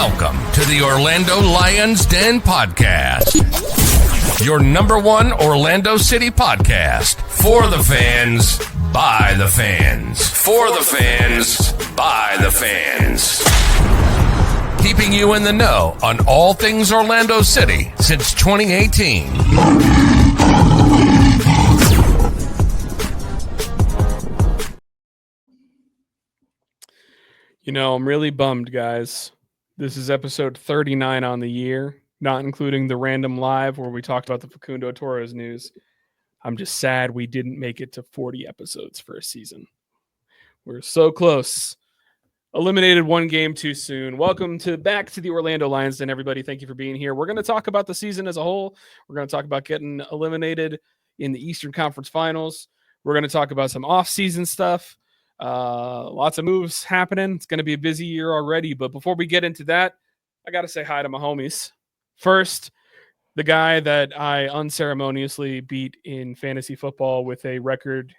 Welcome to the Orlando Lions Den Podcast, your number one Orlando City podcast. For the fans, by the fans. For the fans, by the fans. Keeping you in the know on all things Orlando City since 2018. You know, I'm really bummed, guys. This is episode 39 on the year, not including the random live where we talked about the Facundo Torres news. I'm just sad we didn't make it to 40 episodes for a season. We're so close. Eliminated one game too soon. Welcome back to the Orlando Lions Den, everybody. Thank you for being here. We're going to talk about the season as a whole. We're going to talk about getting eliminated in the Eastern Conference Finals. We're going to talk about some off-season stuff. Lots of moves happening. It's going to be a busy year already. But before we get into that, I got to say hi to my homies. First, the guy that I unceremoniously beat in fantasy football with a record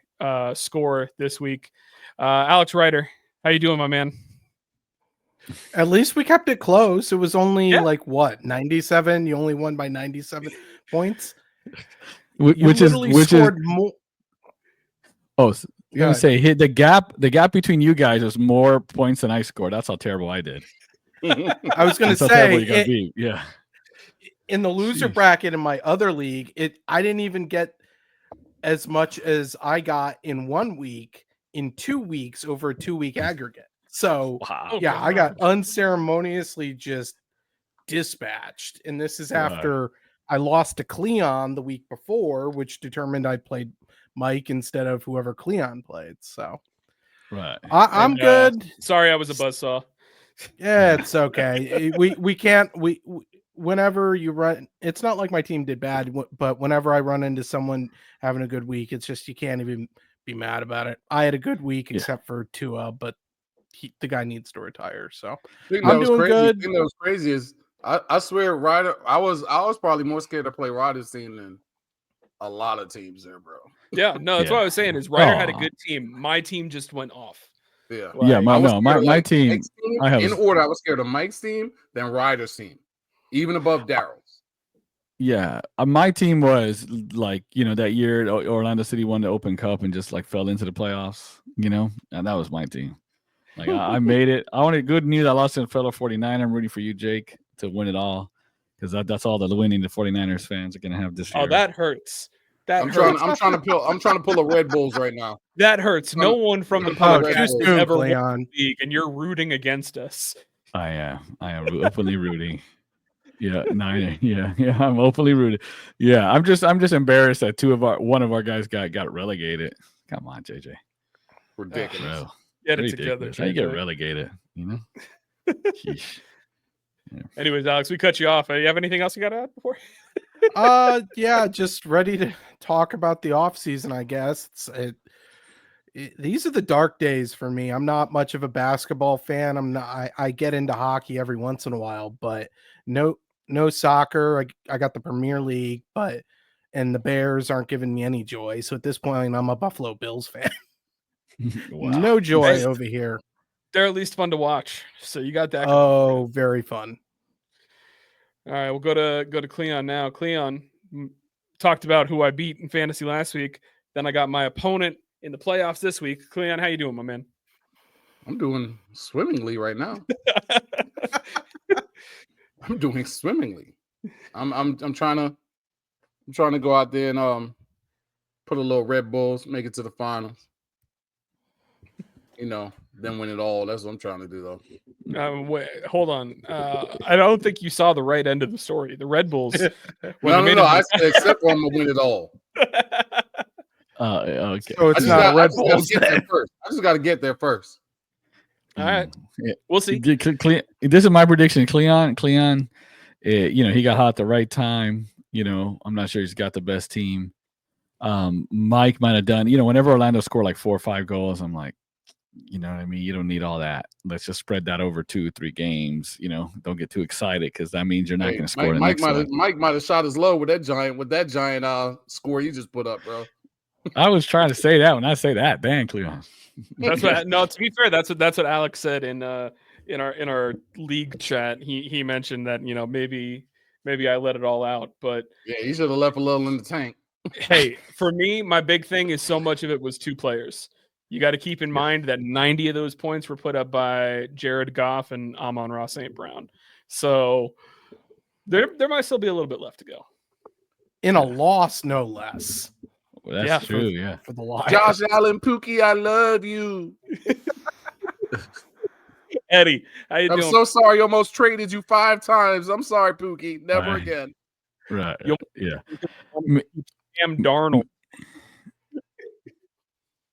score this week, Alex Ryder. How you doing, my man? At least we kept it close. It was only 97. You only won by 97 points. Which is more. Oh, you're gonna say hit the gap between you guys was more points than I scored. That's how terrible I did. I was gonna say in the loser bracket in my other league, I didn't even get as much as I got in 1 week in 2 weeks over a 2-week aggregate. So I got unceremoniously just dispatched. And this is after I lost to Cleon the week before, which determined I played Mike instead of whoever Cleon played. So I'm good. Sorry, I was a buzzsaw. Yeah, it's okay. we can't whenever you run, it's not like my team did bad, but whenever I run into someone having a good week, it's just you can't even be mad about it. I had a good week except for Tua, but the guy needs to retire. So I'm doing good. The thing that was crazy is I swear Ryder, I was probably more scared to play Ryder's team than a lot of teams there, bro. Yeah, no, that's what I was saying is Ryder had a good team. My team just went off. Yeah. My team. In order, I was scared of Mike's team, then Ryder's team, even above Daryl's. Yeah, my team was like, that year Orlando City won the Open Cup and just like fell into the playoffs, and that was my team. Like I made it. I wanted good news. I lost to a fellow 49. I'm rooting for you, Jake, to win it all because that's all the winning the 49ers fans are going to have this year. Oh, that hurts. I'm trying to pull a Red Bulls right now. That hurts. No one from the podcast has ever won the league, and you're rooting against us. I am openly rooting. Yeah, I'm openly rooting. Yeah, I'm just embarrassed that one of our guys got relegated. Come on, JJ. Ridiculous. Get it together. How you get relegated? Sheesh. Yeah. Anyways, Alex, we cut you off. You have anything else you got to add before? Just ready to talk about the off season, I guess. These are the dark days for me. I'm not much of a basketball fan. I get into hockey every once in a while, but no soccer. I got the Premier League, and the Bears aren't giving me any joy. So at this point, I'm a Buffalo Bills fan. Wow. No joy over here. They're at least fun to watch. So you got that. Oh, very fun. All right, we'll go to Cleon now. Cleon talked about who I beat in fantasy last week. Then I got my opponent in the playoffs this week. Cleon, how you doing, my man? I'm doing swimmingly right now. I'm doing swimmingly. I'm trying to go out there and put a little Red Bulls, make it to the finals. Then win it all. That's what I'm trying to do, though. Wait, hold on. I don't think you saw the right end of the story. The Red Bulls. No. I said except for I'm gonna win it all. Okay. So it's not Red Bulls. I just got to get there first. All right. We'll see. This is my prediction. Cleon, he got hot at the right time. I'm not sure he's got the best team. Mike might have done. Whenever Orlando score like 4 or 5 goals, I'm like, you know what I mean? You don't need all that. Let's just spread that over 2-3 games. Don't get too excited because that means you're not going to score. Mike might have shot his low with that giant score you just put up, bro. I was trying to say that when I say that. Dang, Cleon. That's what. No, to be fair, that's what Alex said in in our league chat, he mentioned that, you know, maybe I let it all out, but yeah, you should have left a little in the tank. Hey, for me, my big thing is so much of it was 2 players. You got to keep in mind that 90 of those points were put up by Jared Goff and Amon-Ra St. Brown. So there might still be a little bit left to go. In a loss, no less. Well, that's true, for the Lions. Josh Allen, Pookie, I love you. Eddie, how you doing? I'm so sorry. Almost traded you 5 times. I'm sorry, Pookie. Never again. Right. Yeah. Sam Darnold.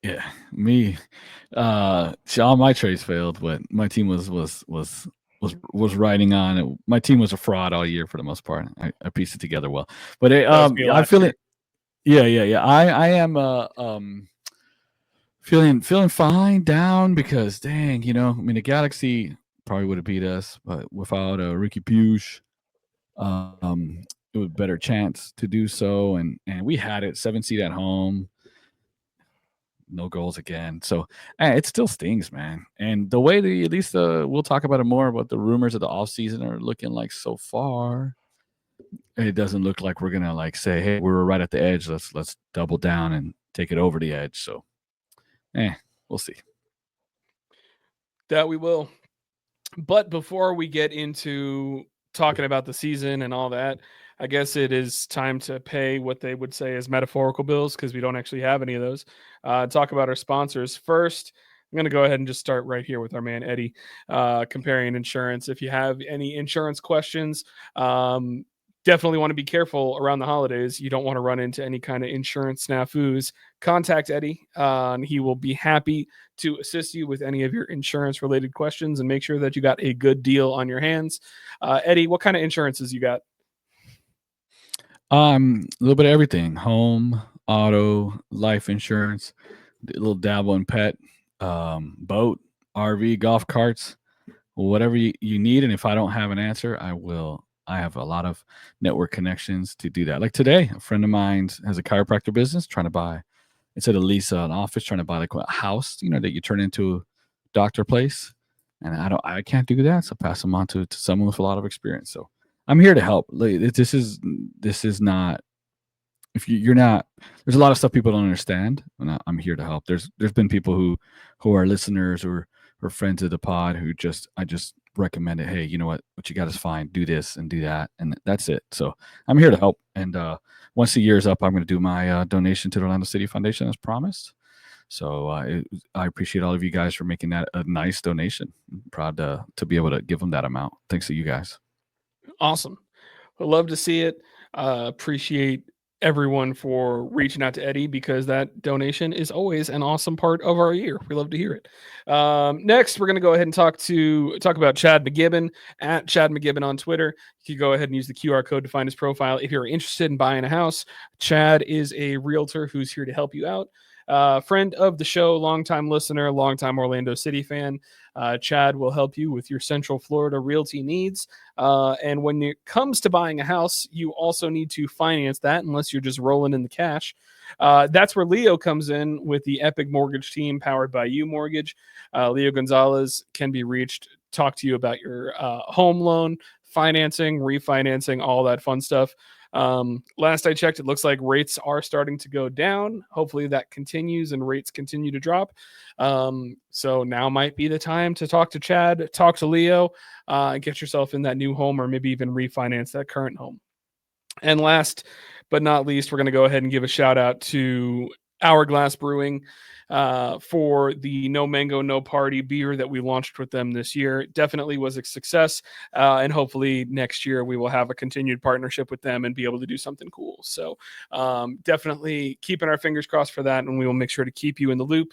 Yeah, me. All my trades failed, but my team was riding on it. My team was a fraud all year for the most part. I pieced it together well, but I feel it. Yeah. I am feeling fine down because dang, you know, I mean the Galaxy probably would have beat us, but without Ricky Puig, it was a better chance to do so, and we had it 7 seed at home. No goals again. So it still stings, man. And the way at least we'll talk about it more, but the rumors of the offseason are looking like so far, it doesn't look like we're gonna like say, hey, we were right at the edge. Let's double down and take it over the edge. So we'll see. That we will. But before we get into talking about the season and all that, I guess it is time to pay what they would say is metaphorical bills, because we don't actually have any of those. Talk about our sponsors. First, I'm going to go ahead and just start right here with our man, Eddie, comparing insurance. If you have any insurance questions, definitely want to be careful around the holidays. You don't want to run into any kind of insurance snafus. Contact Eddie. He will be happy to assist you with any of your insurance related questions and make sure that you got a good deal on your hands. Eddie, what kind of insurances you got? A little bit of everything: home, auto, life insurance, a little dabble in pet, boat, RV, golf carts, whatever you need. And if I don't have an answer, I have a lot of network connections to do that. Like today, a friend of mine has a chiropractor business trying to buy, instead of lease an office, trying to buy like a house, you know, that you turn into a doctor place. And I can't do that. So pass them on to someone with a lot of experience. So I'm here to help. This is not, if you're not, there's a lot of stuff people don't understand, and I'm here to help. There's been people who are listeners or friends of the pod who I just recommended, hey, you know what you got is fine. Do this and do that, and that's it. So I'm here to help. And once the year's up, I'm going to do my donation to the Orlando City Foundation as promised. So I appreciate all of you guys for making that a nice donation. I'm proud to be able to give them that amount. Thanks to you guys. Awesome. I'd love to see it. Appreciate everyone for reaching out to Eddie, because that donation is always an awesome part of our year. We love to hear it. Next, we're going to go ahead and talk about Chad McGibbon at Chad McGibbon on Twitter. You can go ahead and use the QR code to find his profile. If you're interested in buying a house, Chad is a realtor who's here to help you out. Friend of the show, longtime listener, longtime Orlando City fan. Chad will help you with your Central Florida realty needs. And when it comes to buying a house, you also need to finance that unless you're just rolling in the cash. That's where Leo comes in with the Epic Mortgage team powered by U Mortgage. Leo Gonzalez can be reached, talk to you about your home loan, financing, refinancing, all that fun stuff. Last I checked, it looks like rates are starting to go down. Hopefully that continues and rates continue to drop. So now might be the time to talk to Chad, talk to Leo, and get yourself in that new home, or maybe even refinance that current home. And last but not least, we're going to go ahead and give a shout out to Hourglass Brewing for the No Mango, No Party beer that we launched with them this year. It definitely was a success. And hopefully next year we will have a continued partnership with them and be able to do something cool. So definitely keeping our fingers crossed for that, and we will make sure to keep you in the loop.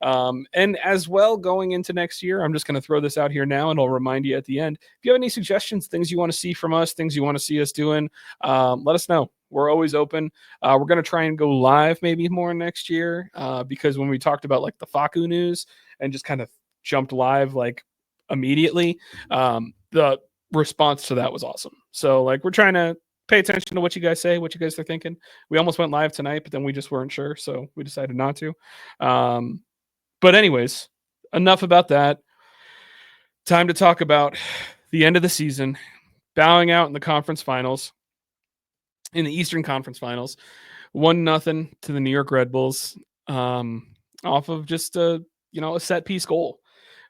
And as well, going into next year, I'm just going to throw this out here now, and I'll remind you at the end. If you have any suggestions, things you want to see from us, things you want to see us doing, let us know. We're always open. We're going to try and go live maybe more next year, because when we talked about like the Facu news and just kind of jumped live like immediately, the response to that was awesome. So like, we're trying to pay attention to what you guys say, what you guys are thinking. We almost went live tonight, but then we just weren't sure, so we decided not to. But anyways, enough about that. Time to talk about the end of the season, bowing out in the conference finals, in the Eastern Conference Finals, 1-0 to the New York Red Bulls, off of just a set piece goal,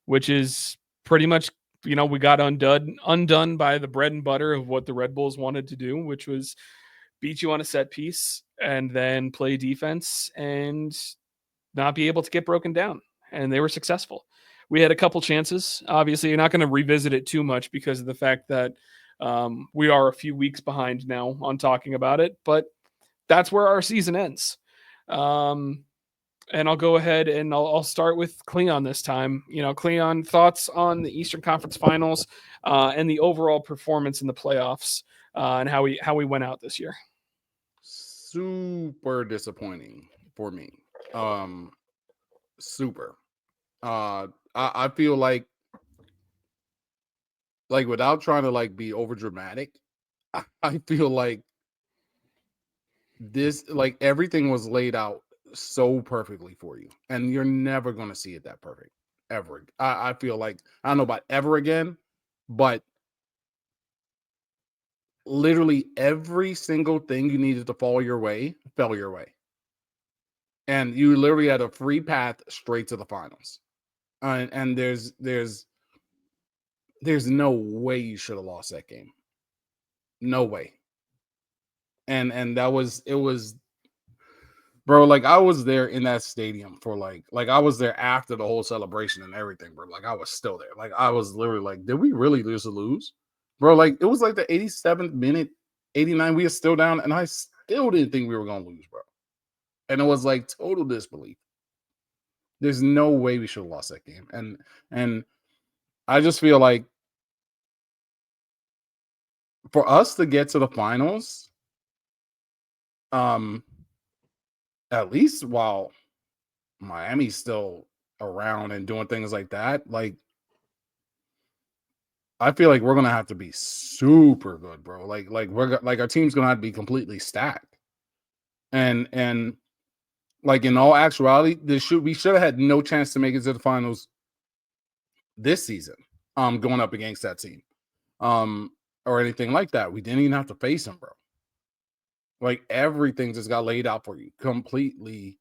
which is pretty much, we got undone by the bread and butter of what the Red Bulls wanted to do, which was beat you on a set piece and then play defense and not be able to get broken down. And they were successful. We had a couple chances. Obviously, you're not going to revisit it too much because of the fact that we are a few weeks behind now on talking about it, but that's where our season ends. And I'll go ahead and I'll start with Cleon this time. Cleon, thoughts on the Eastern Conference Finals and the overall performance in the playoffs and how we went out this year. Super disappointing for me. Super. I feel like without trying to be over dramatic, I feel like this, everything was laid out so perfectly for you, and you're never going to see it that perfect ever. I feel like, I don't know about ever again, but literally every single thing you needed to fall your way fell your way, and you literally had a free path straight to the finals. And there's no way you should have lost that game. No way. And it was, bro, I was there in that stadium for I was there after the whole celebration and everything, bro. I was still there. I was literally did we really lose? Bro, it was the 87th minute, 89, we are still down, and I still didn't think we were gonna lose, bro. And it was total disbelief. There's no way we should have lost that game. And I just feel like for us to get to the finals, at least while Miami's still around and doing things like that, I feel like we're gonna have to be super good, bro. We're our team's gonna have to be completely stacked. And in all actuality, we should have had no chance to make it to the finals this season, going up against that team, or anything like that. We didn't even have to face them, bro. Everything just got laid out for you, completely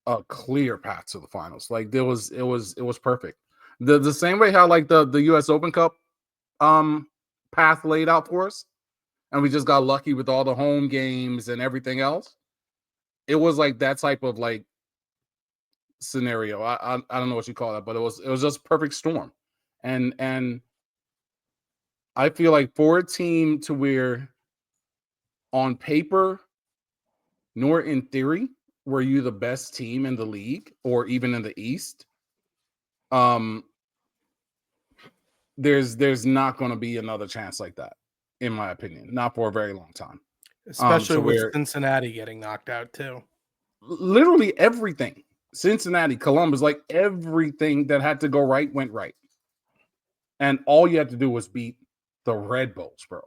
a clear path to the finals. It was perfect. The same way how the US Open Cup path laid out for us, and we just got lucky with all the home games and everything else. It was that type of scenario. I don't know what you call that, but it was just perfect storm. And I feel like for a team to where on paper nor in theory were you the best team in the league or even in the East, there's not going to be another chance like that, in my opinion, not for a very long time. Especially with Cincinnati getting knocked out too. Literally everything. Cincinnati, Columbus, everything that had to go right went right. And all you had to do was beat the Red Bulls, bro.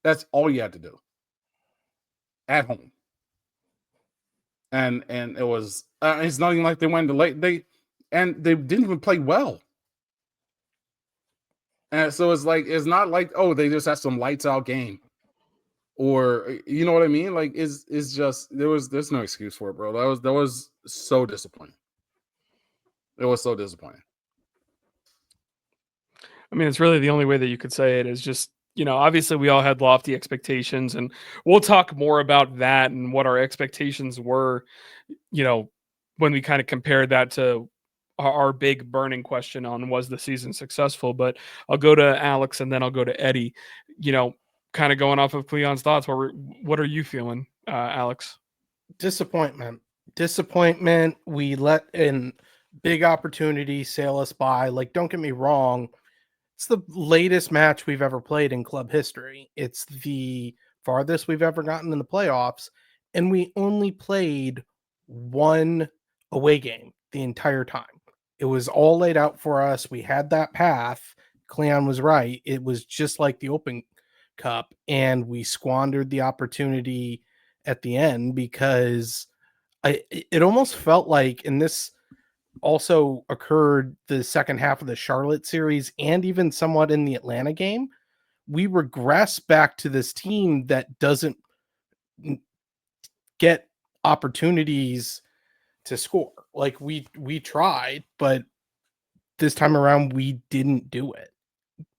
That's all you had to do. At home. And it was it's not even like they went to late. They didn't even play well. And so it's not oh, they just had some lights out game. Or you know what I mean? It's just there's no excuse for it, bro. That was so disappointing. It was so disappointing. I mean, it's really the only way that you could say it is just, obviously we all had lofty expectations, and we'll talk more about that and what our expectations were, when we kind of compared that to our big burning question on was the season successful. But I'll go to Alex and then I'll go to Eddie, kind of going off of Cleon's thoughts. What are you feeling, Alex? Disappointment. We let in big opportunity sail us by. Don't get me wrong. It's the latest match we've ever played in club history. It's the farthest we've ever gotten in the playoffs. And we only played one away game the entire time. It was all laid out for us. We had that path. Cleon was right. It was just like the Open Cup, and we squandered the opportunity at the end because it almost felt like, and this also occurred the second half of the Charlotte series and even somewhat in the Atlanta game. We regress back to this team that doesn't get opportunities to score. Like we tried, but this time around we didn't do it.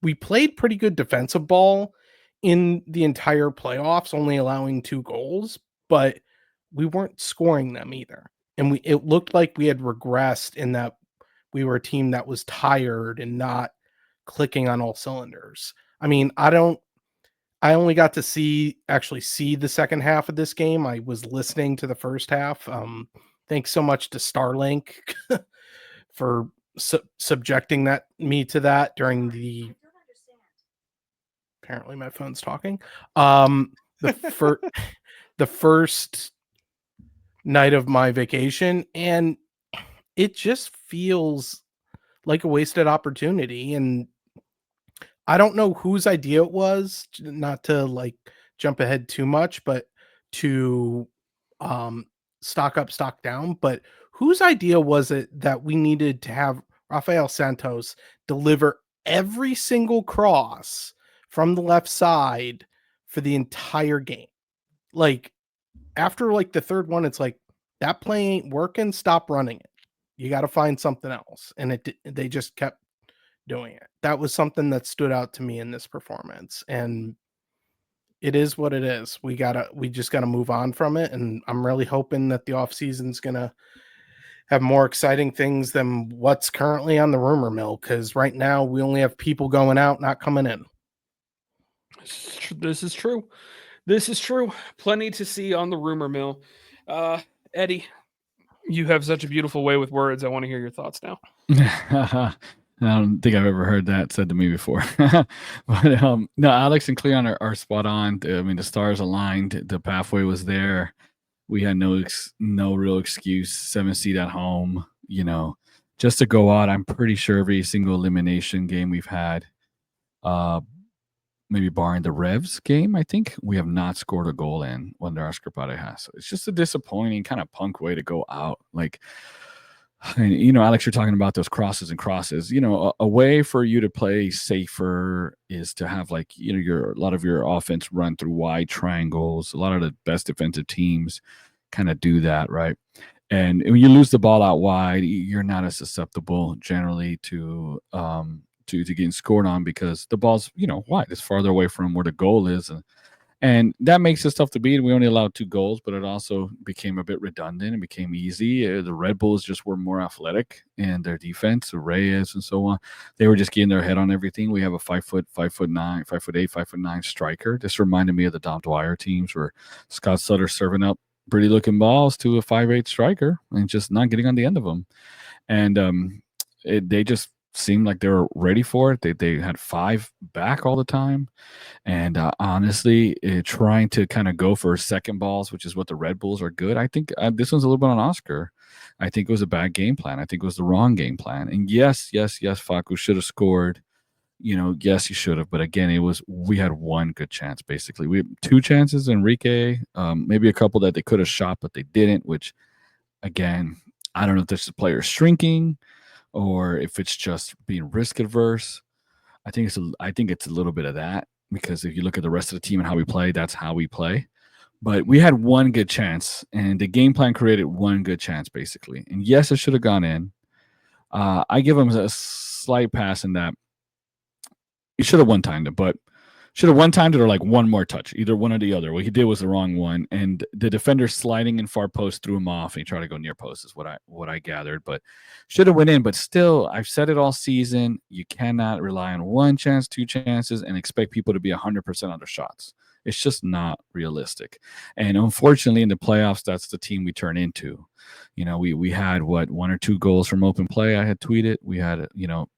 We played pretty good defensive ball in the entire playoffs, only allowing 2 goals, but we weren't scoring them either. And it looked like we had regressed in that we were a team that was tired and not clicking on all cylinders. I mean, I only got to actually see the second half of this game. I was listening to the first half. Thanks so much to Starlink for subjecting me to that during the. Apparently, my phone's talking. The first night of my vacation, and it just feels like a wasted opportunity. And I don't know whose idea it was, not to like jump ahead too much, but to stock up, stock down. But whose idea was it that we needed to have Rafael Santos deliver every single cross from the left side for the entire game? Like after like the third one, it's like that play ain't working. Stop running it. You got to find something else. And they just kept doing it. That was something that stood out to me in this performance. And it is what it is. We just gotta move on from it. And I'm really hoping that the offseason's gonna have more exciting things than what's currently on the rumor mill. Because right now we only have people going out, not coming in. This is true. This is true. Plenty to see on the rumor mill. Eddie, you have such a beautiful way with words. I want to hear your thoughts now. I don't think I've ever heard that said to me before. But no, Alex and Cleon are spot on. I mean, the stars aligned. The pathway was there. We had no real excuse. 7 seed at home, just to go out. I'm pretty sure every single elimination game we've had, maybe barring the Revs game, I think we have not scored a goal in under Oscar Pareja. So it's just a disappointing kind of punk way to go out. Like, Alex, you're talking about those crosses. A way for you to play safer is to have a lot of your offense run through wide triangles. A lot of the best defensive teams kind of do that, right? And when you lose the ball out wide, you're not as susceptible generally to getting scored on because the ball's wide. It's farther away from where the goal is. And that makes it tough to beat. We only allowed 2 goals, but it also became a bit redundant and became easy. The Red Bulls just were more athletic in their defense, Reyes and so on. They were just getting their head on everything. We have a 5'9", 5'8", 5'9" striker. This reminded me of the Dom Dwyer teams where Scott Sutter serving up pretty looking balls to a 5'8" striker and just not getting on the end of them. And they just seemed like they were ready for it. They had 5 back all the time. And honestly, trying to kind of go for second balls, which is what the Red Bulls are good. I think this one's a little bit on Oscar. I think it was a bad game plan. I think it was the wrong game plan. And yes, Facu should have scored. Yes, he should have. But again, we had 1 good chance, basically. We had 2 chances, Enrique, maybe a couple that they could have shot, but they didn't, which, again, I don't know if this is players shrinking or if it's just being risk adverse. I think it's a little bit of that, because if you look at the rest of the team and how we play, that's how we play. But we had 1 good chance, and the game plan created 1 good chance, basically. And yes, it should have gone in. I give him a slight pass in that he should have one-timed it, but should have one-timed it or like 1 more touch, either one or the other. What he did was the wrong one, and the defender sliding in far post threw him off, and he tried to go near post is what I gathered. But should have went in. But still, I've said it all season, you cannot rely on 1 chance, 2 chances, and expect people to be 100% on their shots. It's just not realistic. And unfortunately, in the playoffs, that's the team we turn into. We had 1 or 2 goals from open play. I had tweeted. We had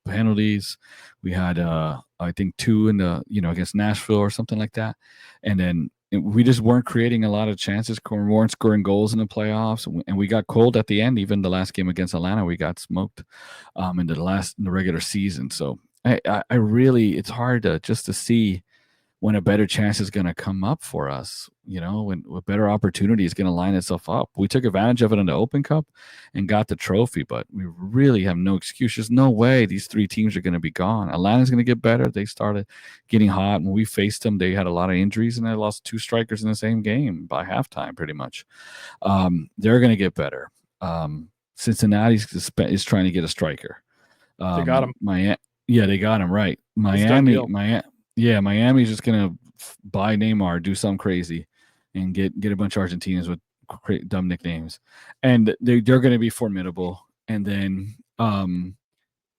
penalties. We had I think 2 in the against Nashville or something like that. And then we just weren't creating a lot of chances. We weren't scoring goals in the playoffs, and we got cold at the end. Even the last game against Atlanta, we got smoked in the regular season. So I really, it's hard to see when a better chance is going to come up for us, when a better opportunity is going to line itself up. We took advantage of it in the Open Cup and got the trophy, but we really have no excuse. There's no way these three teams are going to be gone. Atlanta's going to get better. They started getting hot. When we faced them, they had a lot of injuries, and they lost 2 strikers in the same game by halftime, pretty much. They're going to get better. Cincinnati is trying to get a striker. They got him. They got him, right. Miami's just gonna buy Neymar, do something crazy, and get a bunch of Argentinians with dumb nicknames, and they're going to be formidable. And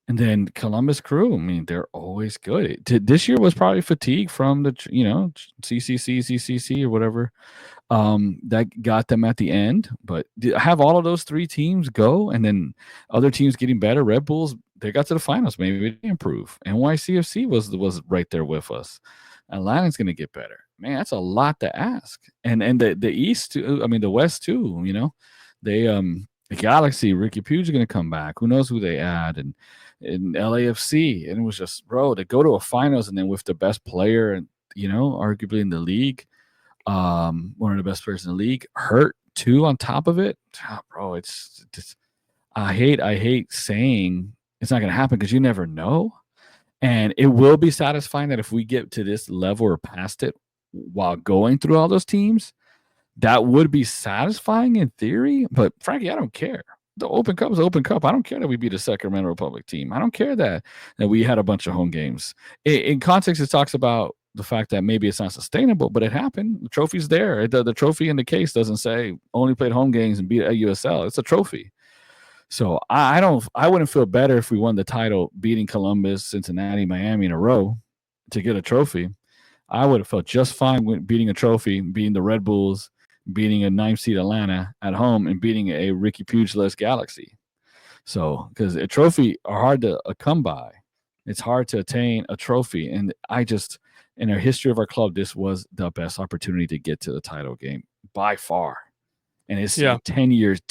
then Columbus Crew. I mean, they're always good. This year was probably fatigue from the CCC or whatever that got them at the end. But have all of those 3 teams go, and then other teams getting better. Red Bulls, they got to the finals. Maybe they improve. NYCFC was right there with us. Atlanta's going to get better. Man, that's a lot to ask. And the East too. I mean, the West too. They the Galaxy, Ricky Puig is going to come back. Who knows who they add? And LAFC, and it was just, bro, to go to a finals and then with the best player, and arguably in the league, one of the best players in the league, hurt too on top of it. Bro, it's just, I hate saying it's not going to happen because you never know. And it will be satisfying that if we get to this level or past it while going through all those teams, that would be satisfying in theory. But frankly, I don't care. The Open Cup is Open Cup. I don't care that we beat a Sacramento Republic team. I don't care that we had a bunch of home games. In context, it talks about the fact that maybe it's not sustainable, but it happened. The trophy's there. The trophy in the case doesn't say only played home games and beat a USL. It's a trophy. So I wouldn't feel better if we won the title beating Columbus, Cincinnati, Miami in a row to get a trophy. I would have felt just fine with beating a trophy, beating the Red Bulls, beating a 9th seed Atlanta at home, and beating a Ricky Puig-less Galaxy. So, because a trophy are hard to come by. It's hard to attain a trophy. And in our history of our club, this was the best opportunity to get to the title game by far. And it's 10 years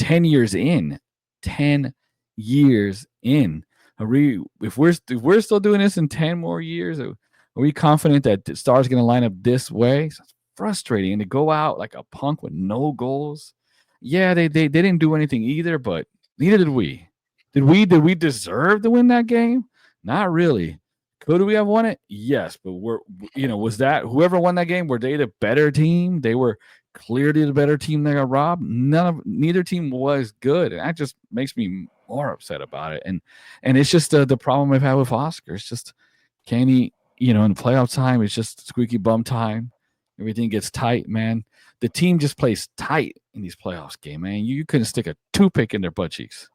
in. 10 years in. If we're still doing this in 10 more years, are we confident that the Stars going to line up this way? It's frustrating. And to go out like a punk with no goals. Yeah, they didn't do anything either, but neither did we. Did we deserve to win that game? Not really. Could we have won it? Yes, but was that whoever won that game, were they the better team? They were clearly the better team that got robbed. Neither team was good, and that just makes me more upset about it. And it's just the problem I've had with Oscar. It's just, can he, in the playoff time, it's just squeaky bum time. Everything gets tight, man. The team just plays tight in these playoffs game, man. You couldn't stick a toothpick in their butt cheeks.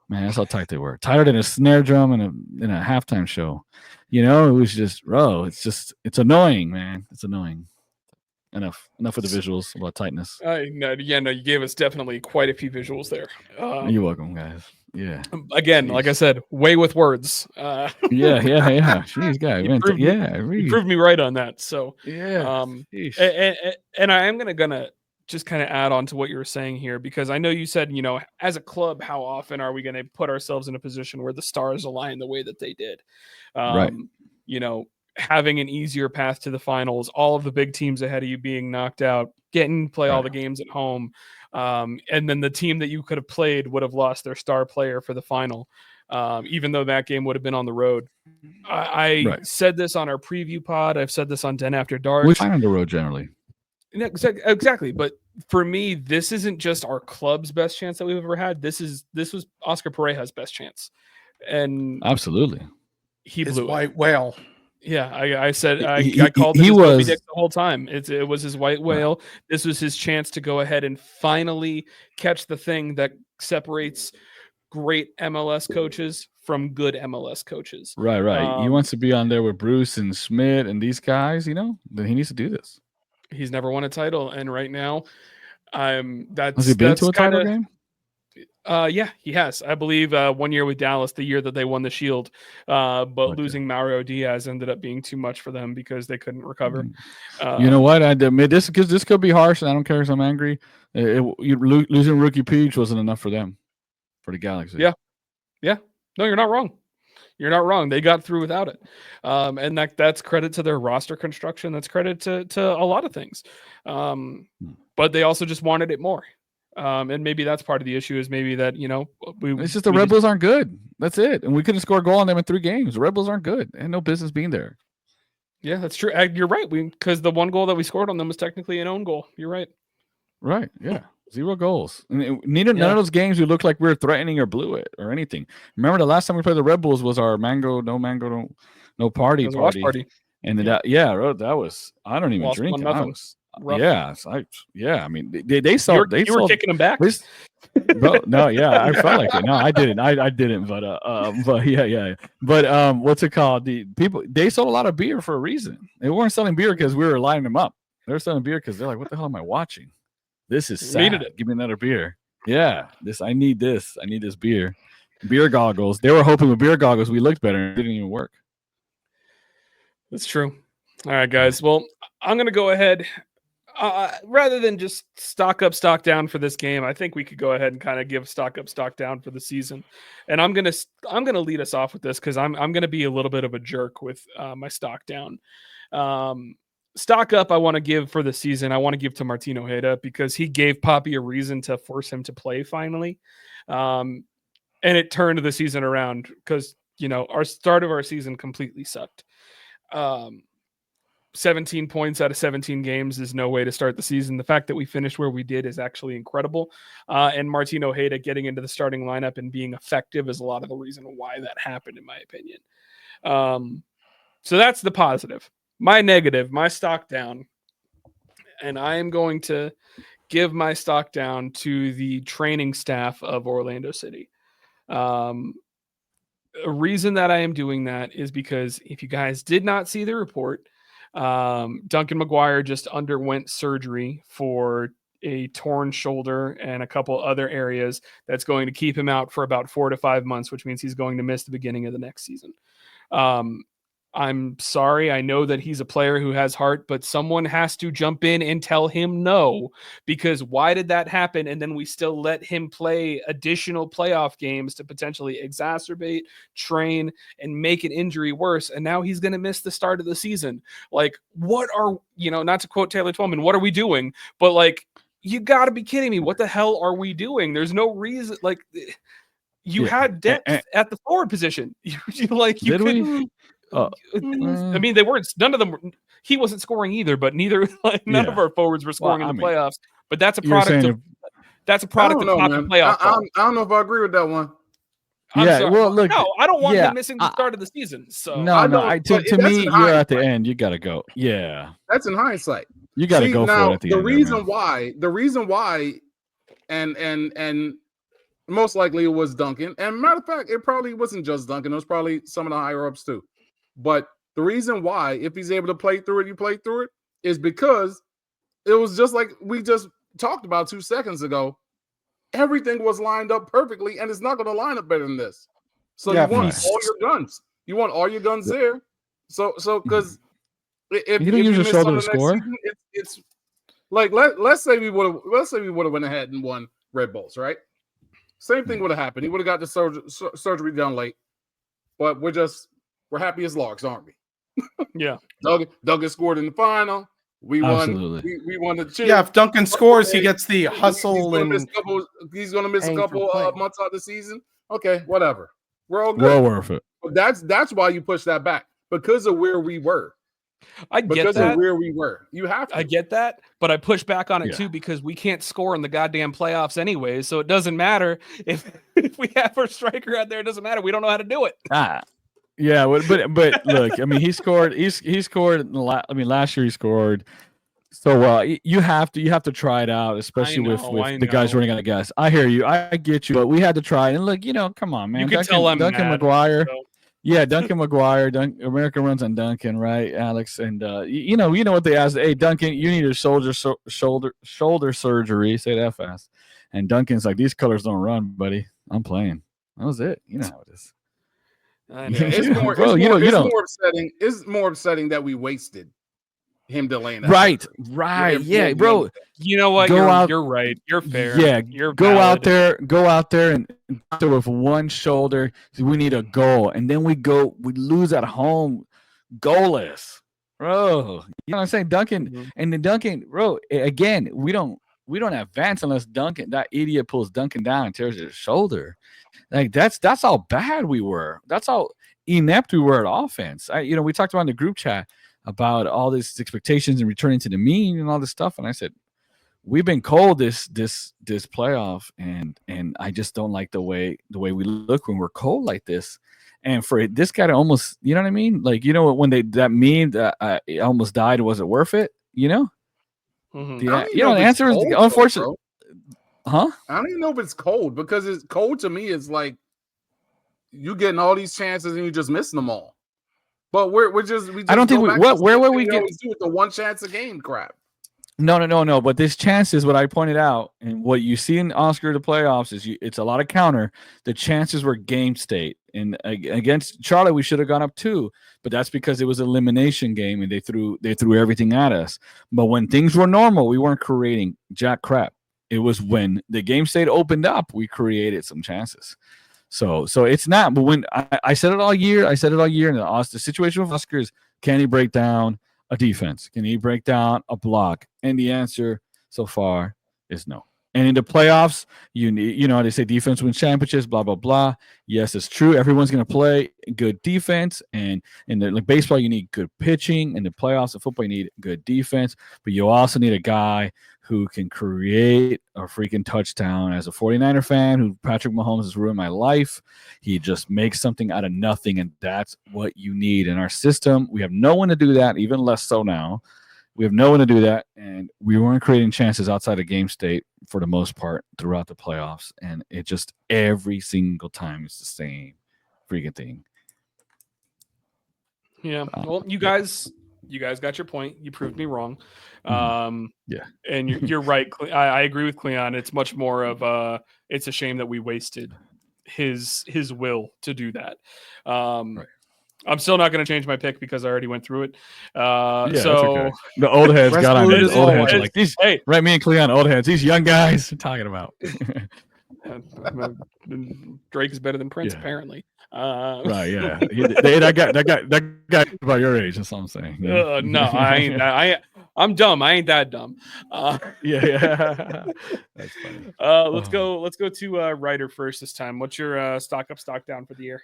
Man, that's how tight they were. Tighter than a snare drum in a halftime show. It was just, bro, it's annoying, man. It's annoying. Enough of the visuals about tightness. No, you gave us definitely quite a few visuals there. You're welcome, guys. Yeah. Again, like I said, way with words. Yeah. Jeez, guy. You proved me right on that. So yeah. And I am gonna just kind of add on to what you were saying here, because I know you said, as a club, how often are we going to put ourselves in a position where the Stars align the way that they did? Right. Having an easier path to the finals, all of the big teams ahead of you being knocked out, getting to play all the games at home. And then the team that you could have played would have lost their star player for the final, even though that game would have been on the road. I said this on our preview pod. I've said this on Den After Dark. We find on the road generally. Exactly. But for me, this isn't just our club's best chance that we've ever had. This was Oscar Pareja's best chance. And absolutely. He blew his white whale. Yeah, I said I called it his Moby Dick the whole time. It was his white whale. This was his chance to go ahead and finally catch the thing that separates great MLS coaches from good MLS coaches. Right. He wants to be on there with Bruce and Schmidt and these guys, then he needs to do this. He's never won a title, and right now, has he been to a title game? Yeah, he has. I believe 1 year with Dallas, the year that they won the Shield, but losing Mauro Diaz ended up being too much for them because they couldn't recover. You know what? I admit this could be harsh, and I don't care if I'm angry. Losing Ricky Puig wasn't enough for them, for the Galaxy. Yeah. No, you're not wrong. You're not wrong. They got through without it. And that's credit to their roster construction. That's credit to a lot of things. But they also just wanted it more. And maybe that's part of the issue is maybe that, it's just the Red Bulls aren't good. That's it. And we couldn't score a goal on them in 3 games. The Red Bulls aren't good. And no business being there. Yeah, that's true. You're right. Because the one goal that we scored on them was technically an own goal. You're right. Right. Yeah. 0 goals. And none of those games we looked like we were threatening or blew it or anything. Remember the last time we played the Red Bulls was our no party. And that was I don't even drink. I mean they saw you were kicking them back. Bro, no, yeah, I felt like it. No, I didn't. I didn't. But yeah. But what's it called? The people they sold a lot of beer for a reason. They weren't selling beer because we were lining them up. They were selling beer because they're like, "What the hell am I watching? This is sad. Needed it. Give me another beer." Yeah, I need this. I need this beer. Beer goggles. They were hoping with beer goggles we looked better. It didn't even work. That's true. All right, guys. Well, I'm gonna go ahead. Rather than just stock up, stock down for this game, I think we could go ahead and kind of give stock up, stock down for the season. And I'm gonna lead us off with this because I'm gonna be a little bit of a jerk with my stock down. Stock up, I want to give for the season. I want to give to Martin Ojeda because he gave Papi a reason to force him to play finally, and it turned the season around because our start of our season completely sucked. 17 points out of 17 games is no way to start the season. The fact that we finished where we did is actually incredible. And Martin Ojeda getting into the starting lineup and being effective is a lot of the reason why that happened, in my opinion. So that's the positive. My negative, my stock down. And I am going to give my stock down to the training staff of Orlando City. A reason that I am doing that is because if you guys did not see the report, Duncan McGuire just underwent surgery for a torn shoulder and a couple other areas that's going to keep him out for about 4 to 5 months, which means he's going to miss the beginning of the next season. I'm sorry. I know that he's a player who has heart, but someone has to jump in and tell him no, because why did that happen? And then we still let him play additional playoff games to potentially exacerbate, train, and make an injury worse. And now he's going to miss the start of the season. Like, what are, not to quote Taylor Twellman, what are we doing? But like, you got to be kidding me. What the hell are we doing? There's no reason. Like, you had depth at the forward position. I mean, they weren't. None of them. He wasn't scoring either, but none of our forwards were scoring in the playoffs. But that's a product of playoff. I don't know if I agree with that one. Look, no, I don't want him missing the start of the season. So to me, you're at the end. You got to go. Yeah, that's in hindsight. You got to go for it at the end. The reason why, and most likely it was Duncan. And matter of fact, it probably wasn't just Duncan. It was probably some of the higher ups too. But the reason why, if he's able to play through it, you play through it, is because it was just like we just talked about 2 seconds ago. Everything was lined up perfectly, and it's not going to line up better than this. So you want all your guns. You want all your guns there. So because if you don't use your shoulder to score, season, it's like let's say we would have went ahead and won Red Bulls, right? Same thing would have happened. He would have got the surgery done late, but we're happy as larks, aren't we? Yeah. Duncan scored in the final. We won. We won the chip. Yeah, if Duncan scores, he gets the hustle. He's going to miss a couple months out of the season. Okay, whatever. We're all good. Well worth it. But that's why you push that back, because of where we were. I get that. Of where we were. You have to. I get that, but I push back on it too because we can't score in the goddamn playoffs anyway. So it doesn't matter if we have our striker out there. It doesn't matter. We don't know how to do it. Yeah, but look, I mean, he scored. He scored. Last year he scored so well. You have to try it out, especially with the guys running out of gas. I hear you. I get you, but we had to try it. And look, come on, man. You can tell I'm Duncan mad, McGuire. So. Yeah, Duncan McGuire. America runs on Duncan, right, Alex? And you know what they asked. Hey, Duncan, you need a shoulder surgery. Say that fast. And Duncan's like, these colors don't run, buddy. I'm playing. That was it. You know how it is. It's more upsetting that we wasted him delaying that. Right, surgery. right, yeah, bro. You know what? You're right. You're fair. Yeah, you're go valid. out there and with one shoulder. We need a goal, and then we lose at home, goalless, bro. You know what I'm saying, Duncan? Mhm. And then Duncan, bro. Again, we don't advance unless Duncan, that idiot, pulls Duncan down and tears his shoulder. Like that's how bad we were. That's how inept we were at offense. We talked about in the group chat about all these expectations and returning to the mean and all this stuff, and I said, we've been cold this playoff, and I just don't like the way we look when we're cold like this. And for this guy to almost, you know what I mean? Like, when that meme that almost died, was it worth it? Mhm. The answer is unfortunate. Huh? I don't even know if it's cold, because it's cold to me is like you getting all these chances and you just missing them all. But we just I don't think where would we get do with the one chance a game crap. No. But this chance is what I pointed out, and what you see in Oscar the playoffs is it's a lot of counter. The chances were game state, and against Charlotte we should have gone up 2, but that's because it was an elimination game and they threw everything at us. But when things were normal, we weren't creating jack crap. It was when the game state opened up, we created some chances. So it's not. But when I said it all year, and the situation with Oscar is, can he break down a defense? Can he break down a block? And the answer so far is no. And in the playoffs, you need, they say defense wins championships, blah, blah, blah. Yes, it's true. Everyone's going to play good defense. And in the baseball, you need good pitching. In the playoffs of football, you need good defense. But you also need a guy who can create a freaking touchdown. As a 49er fan, who Patrick Mahomes has ruined my life, he just makes something out of nothing, and that's what you need in our system. We have no one to do that, even less so now. We have no one to do that, and we weren't creating chances outside of game state for the most part throughout the playoffs, and it just every single time it's the same freaking thing. Yeah. Well, you guys got your point. You proved me wrong. Yeah. And you're right. I agree with Cleon. It's much more of it's a shame that we wasted his will to do that. Right. I'm still not going to change my pick because I already went through it. So that's okay. The old heads got on me. The old heads are like these. Hey, right? Me and Cleon, old heads. These young guys are talking about. Drake is better than Prince, apparently. Right? Yeah. That guy about your age. That's all I'm saying. Yeah. No, I ain't. I'm dumb. I ain't that dumb. Yeah. That's funny. Let's go to Ryder first this time. What's your stock up, stock down for the year?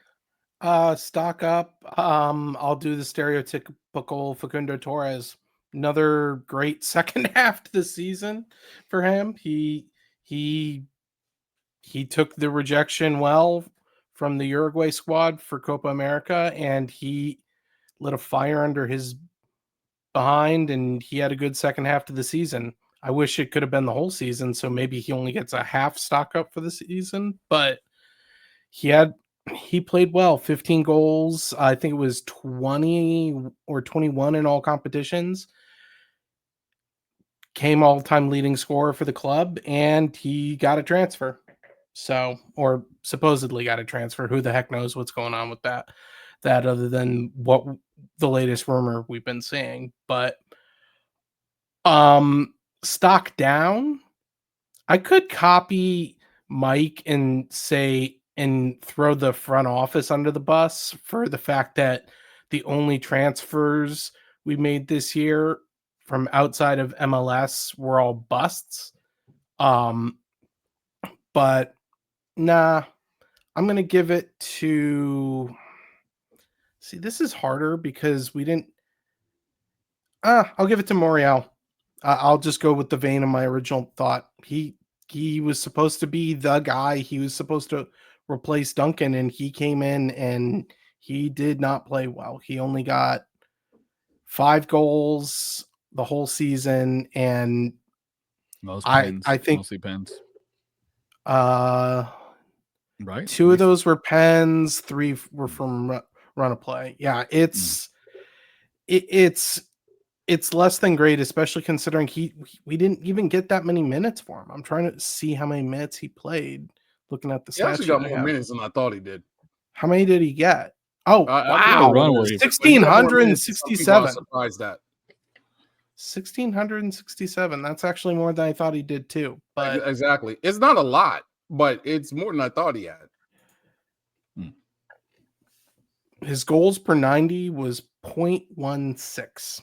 Stock up. I'll do the stereotypical Facundo Torres. Another great second half to the season for him. He took the rejection well from the Uruguay squad for Copa America, and he lit a fire under his behind, and he had a good second half to the season. I wish it could have been the whole season, so maybe he only gets a half stock up for the season, but he played well. 15 goals. I think it was 20 or 21 in all competitions. Came all-time leading scorer for the club, and he got a transfer. Or supposedly got a transfer. Who the heck knows what's going on with that other than what the latest rumor we've been seeing. But stock down, I could copy Mike and say and throw the front office under the bus for the fact that the only transfers we made this year from outside of MLS were all busts. But nah, I'm going to give it to... See, this is harder because we didn't... I'll give it to Morial. I'll just go with the vein of my original thought. He was supposed to be the guy. He was supposed to replace Duncan, and he came in and he did not play well. He only got 5 goals the whole season, and I think mostly pens. Right. 2 of those were pens, 3 were from run of play. Yeah, it's less than great, especially considering we didn't even get that many minutes for him. I'm trying to see how many minutes he played. Looking at the stats, he actually got more minutes than I thought he did. How many did he get? Oh, wow, 1,667. Surprised that. 1,667. That's actually more than I thought he did too. But exactly, it's not a lot, but it's more than I thought he had. His goals per 90 was 0.16.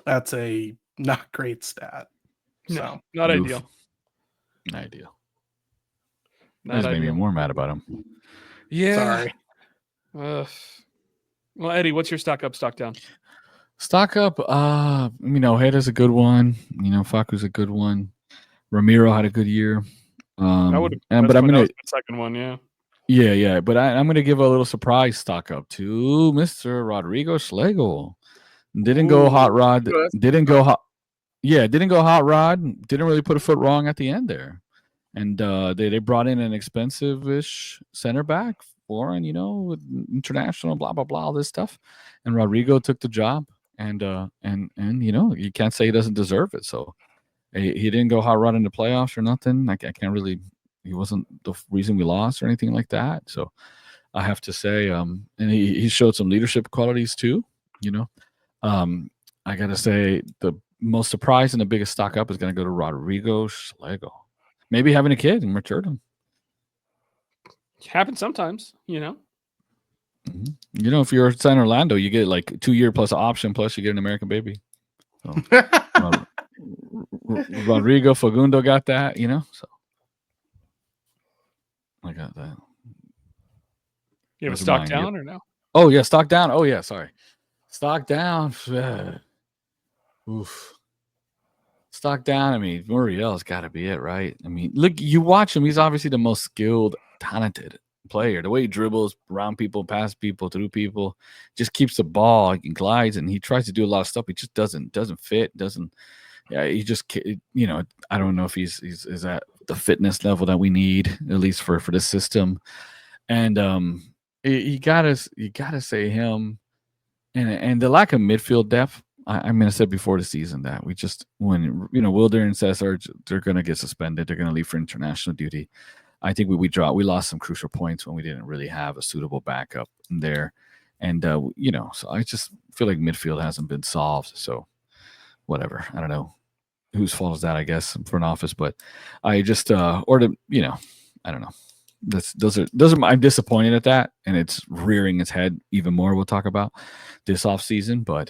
That's a not great stat. No, So not ideal. Not ideal. Not That's made me ideal. more mad about him. Yeah. Sorry. Well, Eddie, what's your stock up, stock down? Stock up, Heda's a good one. Facu's a good one. Ramiro had a good year. But I'm gonna the second one, yeah. Yeah, but I'm gonna give a little surprise stock up to Mr. Rodrigo Schlegel. Didn't go hot rod. Didn't go hot. Yeah, didn't go hot rod. Didn't really put a foot wrong at the end there. And they brought in an expensive-ish center back, foreign, with international, blah blah blah, all this stuff. And Rodrigo took the job, and you can't say he doesn't deserve it. So he didn't go hot rod in the playoffs or nothing. I can't really. He wasn't the reason we lost or anything like that. So I have to say, and he showed some leadership qualities too. I gotta say the most surprised and the biggest stock up is going to go to Rodrigo Schlegel. Maybe having a kid and matured him. Happens sometimes, Mm-hmm. If you're San Orlando, you get like 2 year plus option, plus you get an American baby. So, Rodrigo Fagundo got that, So I got that. You have a stock down or no? Oh yeah, stock down. Oh yeah, sorry. Stock down. Oof. Stock down. I mean, Muriel's got to be it, right? I mean, look, you watch him. He's obviously the most skilled, talented player. The way he dribbles around people, past people, through people, just keeps the ball and glides, and he tries to do a lot of stuff. He just doesn't fit. Yeah, he just, I don't know if he's at the fitness level that we need, at least for this system. And you gotta say him, and the lack of midfield depth. I said before the season that we just, when Wilder and Cesar, they're going to get suspended. They're going to leave for international duty. I think we lost some crucial points when we didn't really have a suitable backup there. And, so I just feel like midfield hasn't been solved. So whatever. I don't know whose fault is that, I guess, front office, but I just, I don't know. Those are I'm disappointed at that. And it's rearing its head even more. We'll talk about this off season, but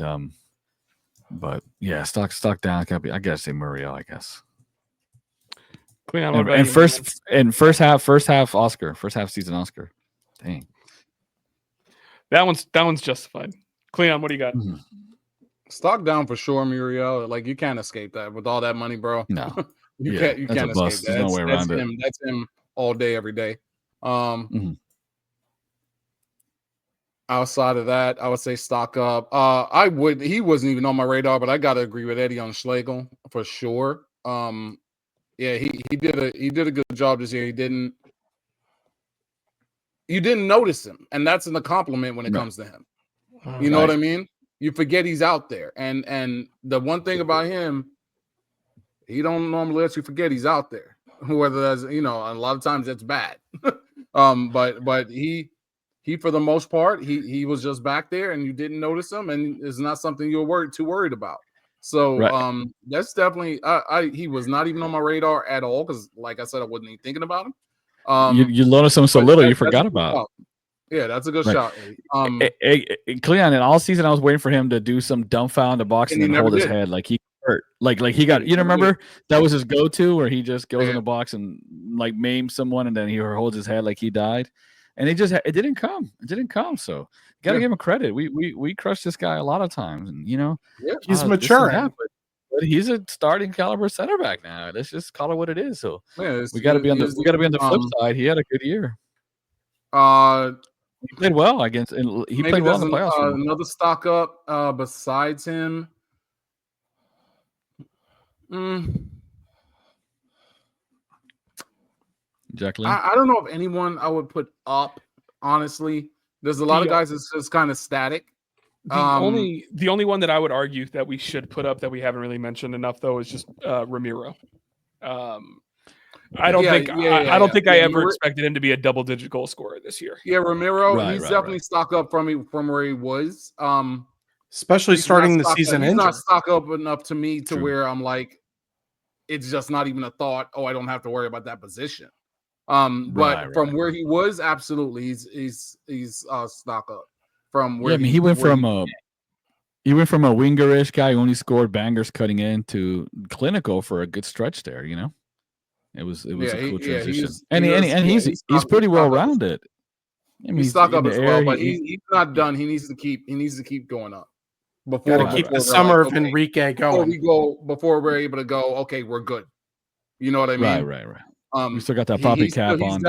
yeah, stock down. I gotta say Muriel, I guess. Cleon, and first half Oscar, first half season Oscar. Dang. That one's justified. Cleon, what do you got? Mm-hmm. Stock down for sure, Muriel. Like, you can't escape that with all that money, bro. No, you can't escape that. There's no way around it. That's him all day, every day. Outside of that, I would say stock up. He wasn't even on my radar, but I gotta agree with Eddie on Schlegel for sure. Yeah, he did a good job this year. You didn't notice him, and that's a compliment when it comes to him. You know what I mean? You forget he's out there, and the one thing about him, he don't normally let you forget he's out there. Whether that's a lot of times that's bad. But he for the most part, he was just back there, and you didn't notice him, and it's not something you're too worried about. So that's definitely he was not even on my radar at all, because like I said, I wasn't even thinking about him. You noticed him so little, you forgot about. Yeah, that's a good shot. Cleon, and all season I was waiting for him to do some dumbfound the box and then hold his head like he hurt. Like he got, remember that was his go-to where he just goes in the box and like maims someone and then he holds his head like he died. And it didn't come. It didn't come. So gotta give him credit. We crushed this guy a lot of times, and he's maturing. But he's a starting caliber center back now. Let's just call it what it is. So we gotta be on the flip side. He had a good year. He played well against. He played well in the playoffs. Another stock up besides him. Jacqueline? I don't know if anyone I would put up. Honestly, there's a lot of guys that's just kind of static. The only one that I would argue that we should put up that we haven't really mentioned enough, though, is just Ramiro. I don't think I ever expected him to be a double-digit goal scorer this year. Yeah, Ramiro, he's definitely stock up from where he was. especially starting the season. He's not stock up enough to me to where I'm like, it's just not even a thought. Oh, I don't have to worry about that position. But from where he was, absolutely, he's stock up. From where he went from a wingerish guy who only scored bangers cutting in to clinical for a good stretch there. You know, it was a cool transition, he's pretty well rounded. I mean, he's stock up as well, but he's not done. He needs to keep going up. Before keep the summer of Enrique going. Before we're able to go, okay, we're good. You know what I mean? Right. We still got that poppy cap on.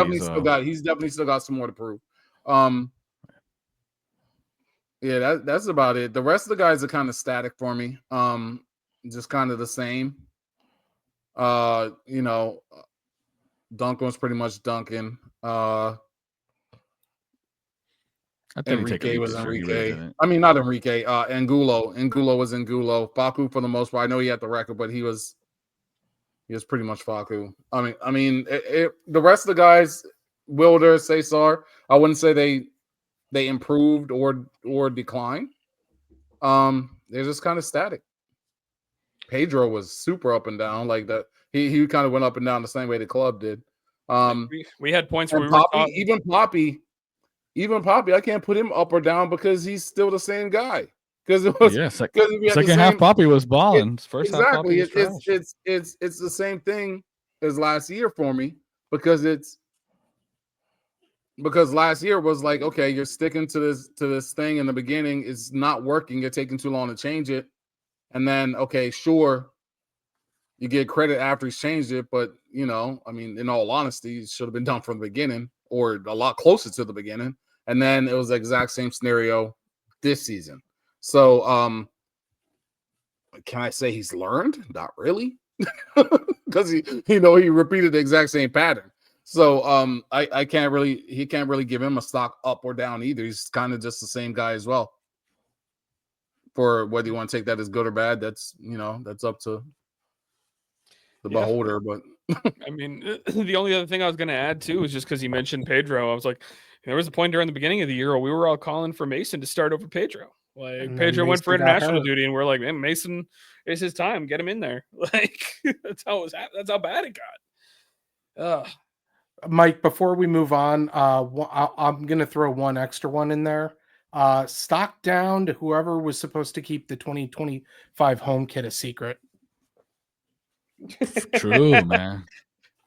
He's definitely still got some more to prove. Yeah, that's about it. The rest of the guys are kind of static for me. Just kind of the same. Duncan was pretty much Duncan. Enrique was Enrique. I mean, not Enrique. Angulo. Angulo was Angulo. Facu for the most part. I know he had the record, but he was pretty much Facu. I mean, the rest of the guys, Wilder, Cesar, I wouldn't say they improved or declined. They're just kind of static. Pedro was super up and down, like that. He kind of went up and down the same way the club did. We had points where we were even Poppy, I can't put him up or down because he's still the same guy. Because it was second half Poppy was balling. First half Poppy was trash. It's the same thing as last year for me because last year was like, okay, you're sticking to this thing in the beginning, it's not working, you're taking too long to change it, and then okay, sure, you get credit after he's changed it, but I mean, in all honesty, it should have been done from the beginning or a lot closer to the beginning. And then it was the exact same scenario this season. So can I say he's learned? Not really. Because he repeated the exact same pattern. So he can't really give him a stock up or down either. He's kind of just the same guy as well. For whether you want to take that as good or bad, that's up to the beholder. But I mean, the only other thing I was going to add too was just because you mentioned Pedro. I was like, there was a point during the beginning of the year where we were all calling for Mason to start over Pedro. Like Pedro went for international duty, and we're like, man, Mason, it's his time. Get him in there. Like that's how bad it got. Mike, before we move on, I'm going to throw one extra one in there. Stock down to whoever was supposed to keep the 2025 home kit a secret. True, man.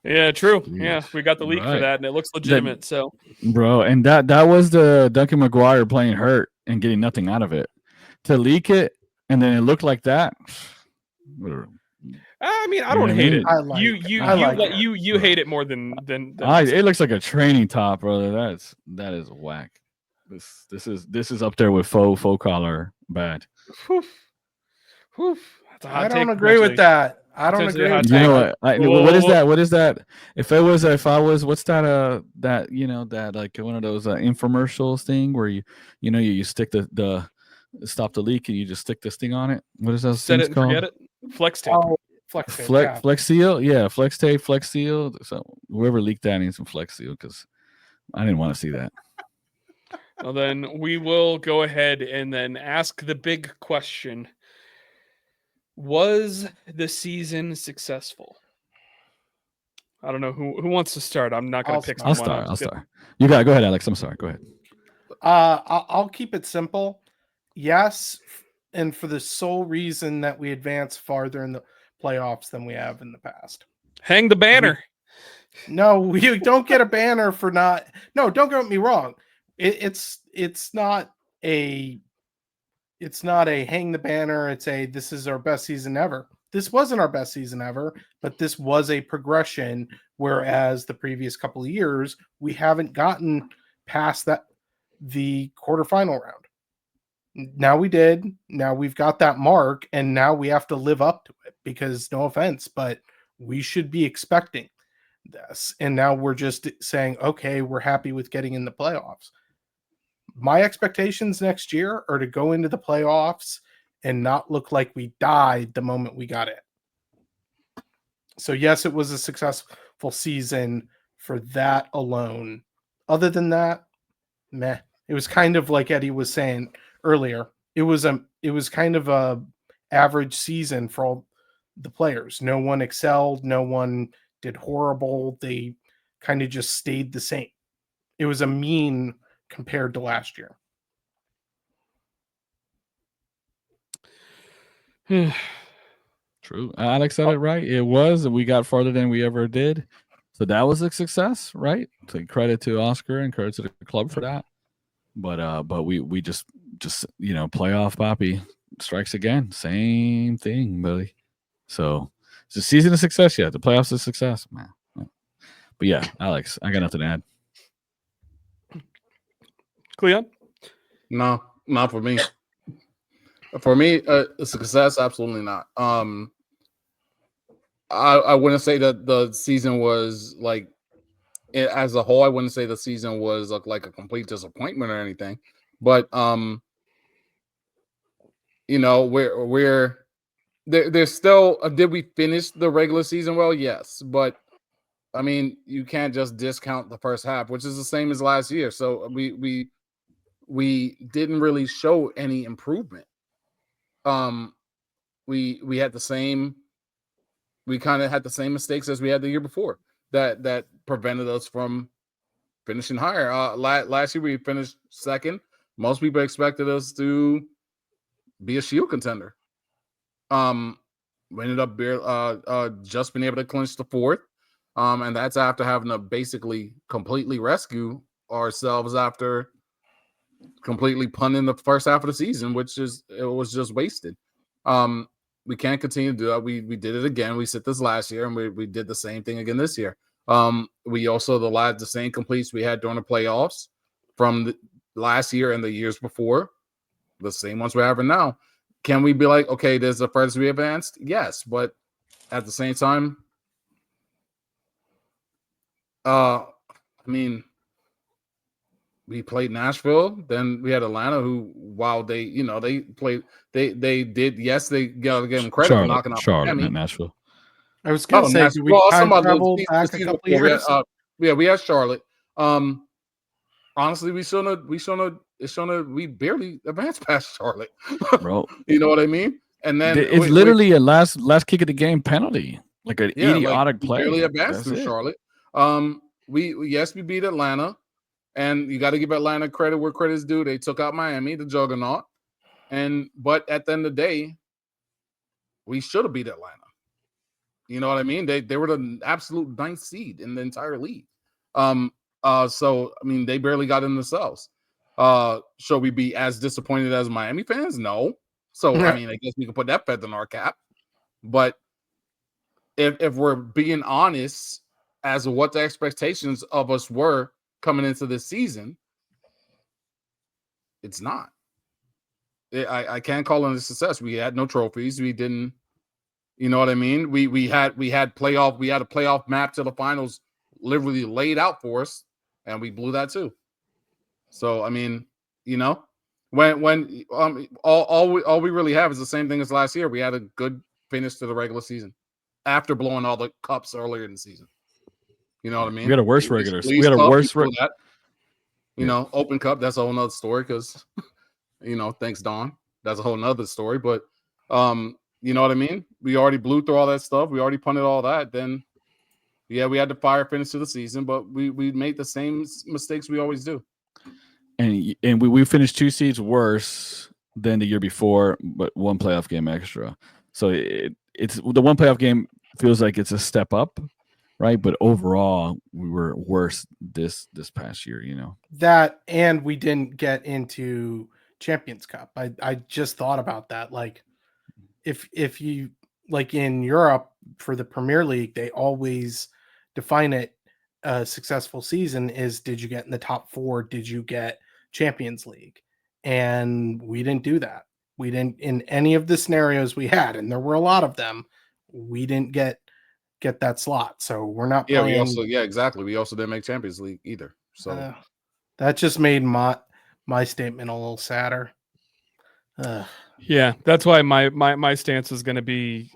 Yeah, true. Jeez. Yeah, we got the leak for that, and it looks legitimate. Bro, and that was the Duncan McGuire playing hurt and getting nothing out of it. To leak it, and then it looked like that. I mean, I don't hate it. You hate it more than it looks like a training top, brother. That is whack. This is up there with faux collar bad. I don't agree with that. I don't agree with that. What is that? If I was what's that that like one of those infomercials thing where you stick the stop the leak and you just stick this thing on it. What is that? Set it and called? Forget it. Flex tape. Flex tape. Flex seal. Yeah, flex tape, flex seal. So whoever leaked that needs some flex seal because I didn't want to see that. Well, then we will go ahead and then ask the big question. Was the season successful? I don't know who wants to start. I'm not going to pick someone. I'll start. You got it. Go ahead, Alex. I'm sorry. Go ahead. I'll keep it simple. Yes, and for the sole reason that we advance farther in the playoffs than we have in the past. Hang the banner. We don't get a banner for not. No, don't get me wrong. It's not a hang the banner. It's this is our best season ever. This wasn't our best season ever, but this was a progression. Whereas the previous couple of years, we haven't gotten past the quarterfinal round. Now we did. Now we've got that mark, and now we have to live up to it because no offense, but we should be expecting this. And now we're just saying, okay, we're happy with getting in the playoffs. My expectations next year are to go into the playoffs and not look like we died the moment we got it. So yes, it was a successful season for that alone. Other than that, meh. It was kind of like Eddie was saying earlier. it was kind of a average season for all the players. No one excelled, no one did horrible. They kind of just stayed the same. It was a mean compared to last year. True. Alex said it right. It was, and we got farther than we ever did. So that was a success, right? So credit to Oscar and credit to the club for that. But we just playoff Poppy strikes again. Same thing, buddy. So it's a season of success yet. The playoffs is success, man. But yeah, Alex, I got nothing to add. Cleon? No, not for me. For me, a success, absolutely not. I wouldn't say that the season was like, as a whole, I wouldn't say the season was like a complete disappointment or anything. But we're there's still. Did we finish the regular season well? Yes, but I mean, you can't just discount the first half, which is the same as last year. So we didn't really show any improvement. We had the same. We kind of had the same mistakes as we had the year before that prevented us from finishing higher. Last year we finished second. Most people expected us to be a Shield contender. We ended up just being able to clinch the fourth, and that's after having to basically completely rescue ourselves after completely punting the first half of the season, which was just wasted. We can't continue to do that. We did it again. We said this last year, and we did the same thing again this year. We also the same completes we had during the playoffs from the last year and the years before, the same ones we're having now. Can we be like, okay, there's the furthest we advanced? Yes, but at the same time, I mean, we played Nashville, then we had Atlanta, who while they played, they did. Yes, they gotta give them credit for knocking out Charlotte, not Nashville. I was gonna say, did we time travel back a couple years? We had Charlotte. Honestly, we barely advanced past Charlotte, bro. You know what I mean? And then it's literally a last kick of the game penalty, like an idiotic play. Barely advanced through Charlotte. We beat Atlanta, and you got to give Atlanta credit where credit is due. They took out Miami, the juggernaut, but at the end of the day, we should have beat Atlanta. You know what I mean? They were the absolute ninth seed in the entire league. So I mean, they barely got in themselves. Should we be as disappointed as Miami fans? No. So I mean, I guess we can put that feather in our cap. But if we're being honest as to what the expectations of us were coming into this season, it's not. I can't call it a success. We had no trophies. We didn't. You know what I mean? We had a playoff map to the finals literally laid out for us, and we blew that too. So I mean, when all we really have is the same thing as last year. We had a good finish to the regular season after blowing all the cups earlier in the season. You know what I mean? We had a worse regular. We had a worse that. Open cup. That's a whole nother story because, thanks Don. That's a whole nother story. But you know what I mean? We already blew through all that stuff. We already punted all that. Then, yeah, we had the fire finish to the season, but we made the same mistakes we always do. And we finished 2 seeds worse than the year before, but 1 playoff game extra. So it's the 1 playoff game feels like it's a step up, right? But overall, we were worse this past year. That, and we didn't get into Champions Cup. I just thought about that. Like, if you like in Europe for the Premier League, they always define it a successful season is, did you get in the top 4? Did you get Champions League? And we didn't do that. We didn't in any of the scenarios we had, and there were a lot of them. We didn't get that slot, so we're not playing. Exactly. We also didn't make Champions League either. So that just made my statement a little sadder. Yeah, that's why my stance is going to be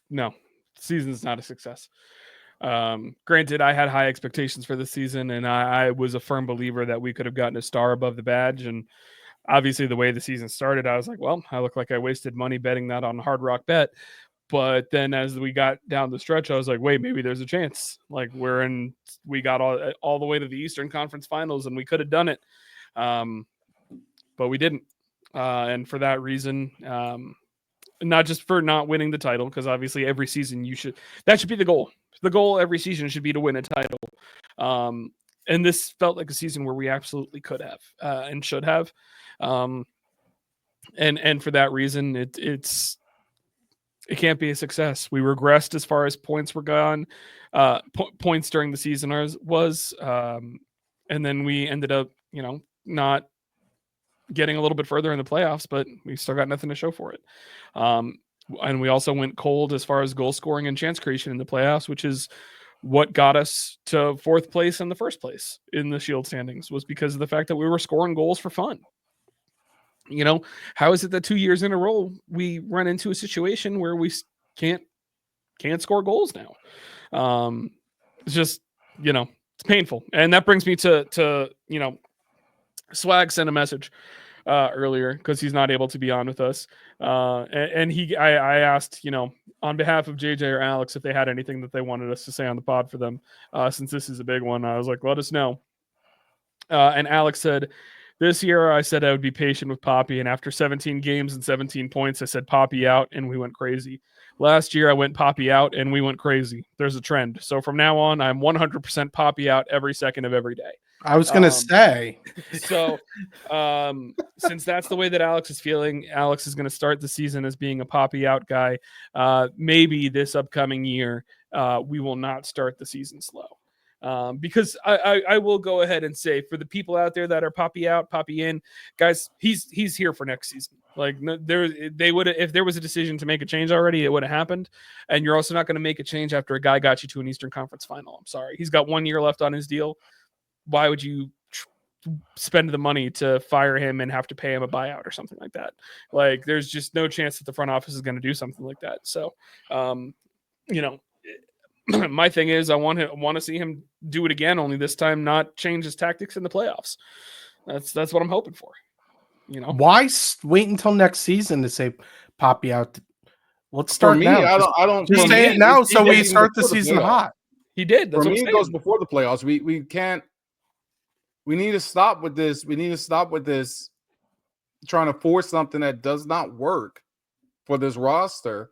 no, season's not a success. Granted, I had high expectations for the season, and I was a firm believer that we could have gotten a star above the badge, and obviously the way the season started, I was like, well, I look like I wasted money betting that on Hard Rock Bet. But then as we got down the stretch, I was like, wait, maybe there's a chance. Like we got all the way to the Eastern Conference Finals and we could have done it. But we didn't. And for that reason, not just for not winning the title, because obviously every season that should be the goal. The goal every season should be to win a title. And this felt like a season where we absolutely could have and should have. And for that reason, it can't be a success. We regressed as far as points were gone, points during the season was, and then we ended up, not getting a little bit further in the playoffs, but we still got nothing to show for it. And we also went cold as far as goal scoring and chance creation in the playoffs, which is what got us to fourth place in the first place in the Shield standings, was because of the fact that we were scoring goals for fun. How is it that 2 years in a row we run into a situation where we can't score goals now? It's just, it's painful. And that brings me to Swag sent a message earlier because he's not able to be on with us. And I asked, on behalf of JJ or Alex, if they had anything that they wanted us to say on the pod for them, since this is a big one. I was like, let us know. And Alex said, this year I said I would be patient with Poppy, and after 17 games and 17 points, I said Poppy out, and we went crazy. Last year I went Poppy out, and we went crazy. There's a trend. So from now on, I'm 100% Poppy out every second of every day. I was going to say. So since that's the way that Alex is feeling, Alex is going to start the season as being a Poppy out guy. Maybe this upcoming year, we will not start the season slow. Because I will go ahead and say, for the people out there that are Poppy out, Poppy in, guys, he's here for next season. Like they would, if there was a decision to make a change already, it would have happened. And you're also not going to make a change after a guy got you to an Eastern Conference final. I'm sorry, he's got 1 year left on his deal. Why would you spend the money to fire him and have to pay him a buyout or something like that? Like, there's just no chance that the front office is going to do something like that. So, my thing is, I want to see him do it again, only this time not change his tactics in the playoffs. That's what I'm hoping for. Why wait until next season to say Poppy out? Let's start now. I don't just say it now, so we start the season hot. He did. That's for what me, it goes before the playoffs. We can't. We need to stop with this. We need to stop with this trying to force something that does not work for this roster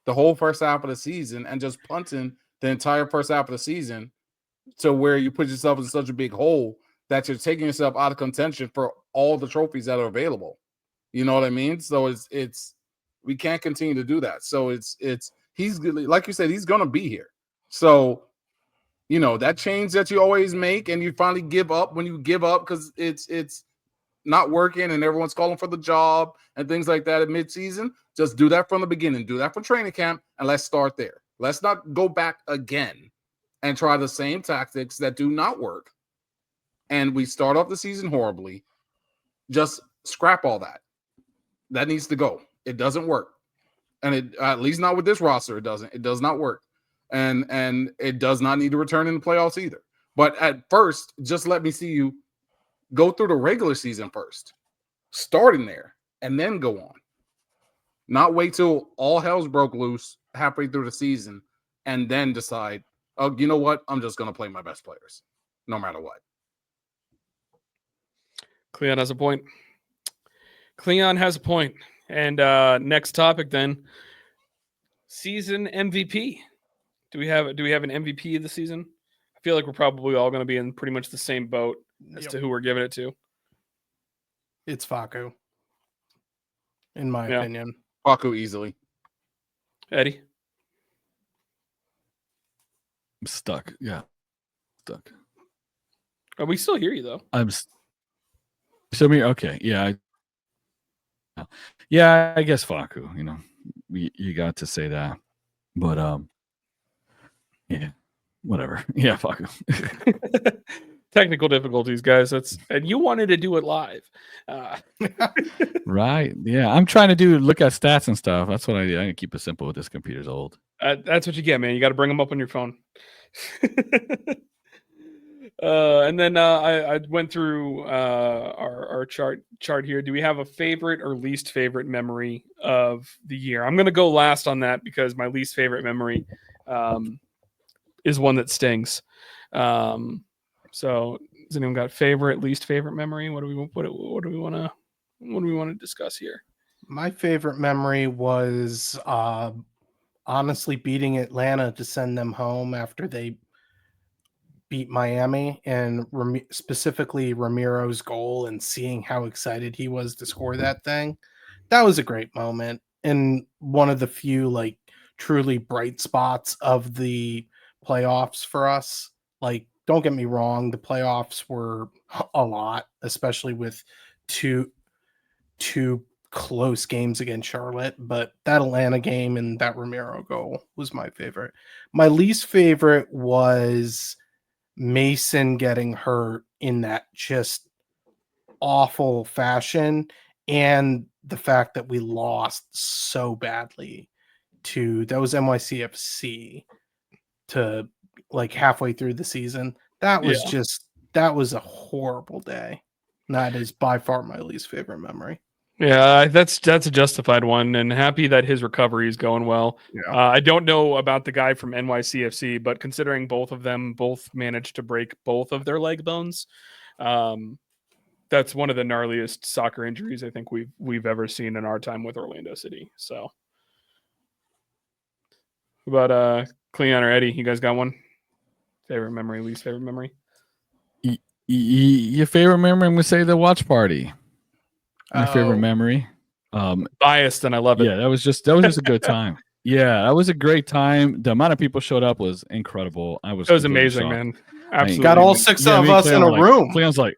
the whole first half of the season and just punting the entire first half of the season to where you put yourself in such a big hole that you're taking yourself out of contention for all the trophies that are available. You know what I mean? So it's we can't continue to do that. So he's like you said, he's gonna be here. So that change that you always make and you finally give up when you give up because it's not working and everyone's calling for the job and things like that at midseason, just do that from the beginning. Do that for training camp and let's start there. Let's not go back again and try the same tactics that do not work. And we start off the season horribly. Just scrap all that. That needs to go. It doesn't work. And it, at least not with this roster, it doesn't. It does not work. And it does not need to return in the playoffs either. But at first, just let me see you go through the regular season first, starting there, and then go on. Not wait till all hell's broke loose halfway through the season and then decide, oh, you know what? I'm just going to play my best players no matter what. Cleon has a point. And next topic then, season MVP. Do we have an MVP of the season? I feel like we're probably all going to be in pretty much the same boat as to who we're giving it to. It's Facu, in my opinion. Facu easily. Eddie? I'm stuck. Yeah. Stuck. Oh, we still hear you, though. Okay. Yeah. Yeah, I guess Facu, you got to say that. But, yeah, whatever. Yeah, Facu. Technical difficulties, guys. And you wanted to do it live. Right. Yeah. I'm trying to look at stats and stuff. That's what I do. I can keep it simple with this computer's old. That's what you get, man. You got to bring them up on your phone. And then I went through our chart here. Do we have a favorite or least favorite memory of the year? I'm going to go last on that because my least favorite memory is one that stings. So has anyone got favorite, least favorite memory? What do we want to discuss here? My favorite memory was honestly beating Atlanta to send them home after they beat Miami, and specifically Ramiro's goal, and seeing how excited he was to score that thing. That was a great moment, and one of the few like truly bright spots of the playoffs for us. Like, don't get me wrong, the playoffs were a lot, especially with two close games against Charlotte, but that Atlanta game and that Ramiro goal was my favorite. My least favorite was Mason getting hurt in that just awful fashion, and the fact that we lost so badly to those NYCFC to like halfway through the season. That was that was a horrible day. That is by far my least favorite memory. Yeah, that's a justified one, and happy that his recovery is going well. Yeah. I don't know about the guy from NYCFC, but considering both of them both managed to break both of their leg bones, that's one of the gnarliest soccer injuries I think we've ever seen in our time with Orlando City. So, but Cleon or Eddie, you guys got one? Favorite memory, least favorite memory? Your favorite memory? I'm gonna say the watch party. My favorite memory. Biased, and I love it. Yeah, that was just a good time. Yeah, that was a great time. The amount of people showed up was incredible. It was amazing, shocked. man. Absolutely. Got all six of us in a room. Cleon's like,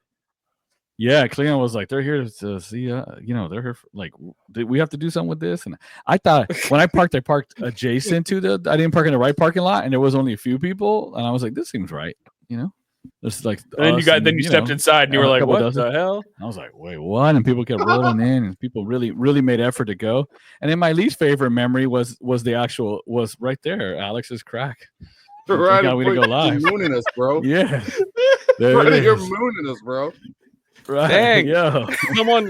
Cleon was like, they're here to see, they're here like, we have to do something with this. And I thought when I parked adjacent to I didn't park in the right parking lot, and there was only a few people, and I was like, this seems right, It's like, and then you stepped inside, and you were like, "What the hell?" I was like, "Wait, what?" And people kept rolling in, and people really made effort to go. And then my least favorite memory was right there, Alex's crack. Right, we to go live. You're mooning us, bro. Yeah, You're mooning us, bro. Right, dang, yo,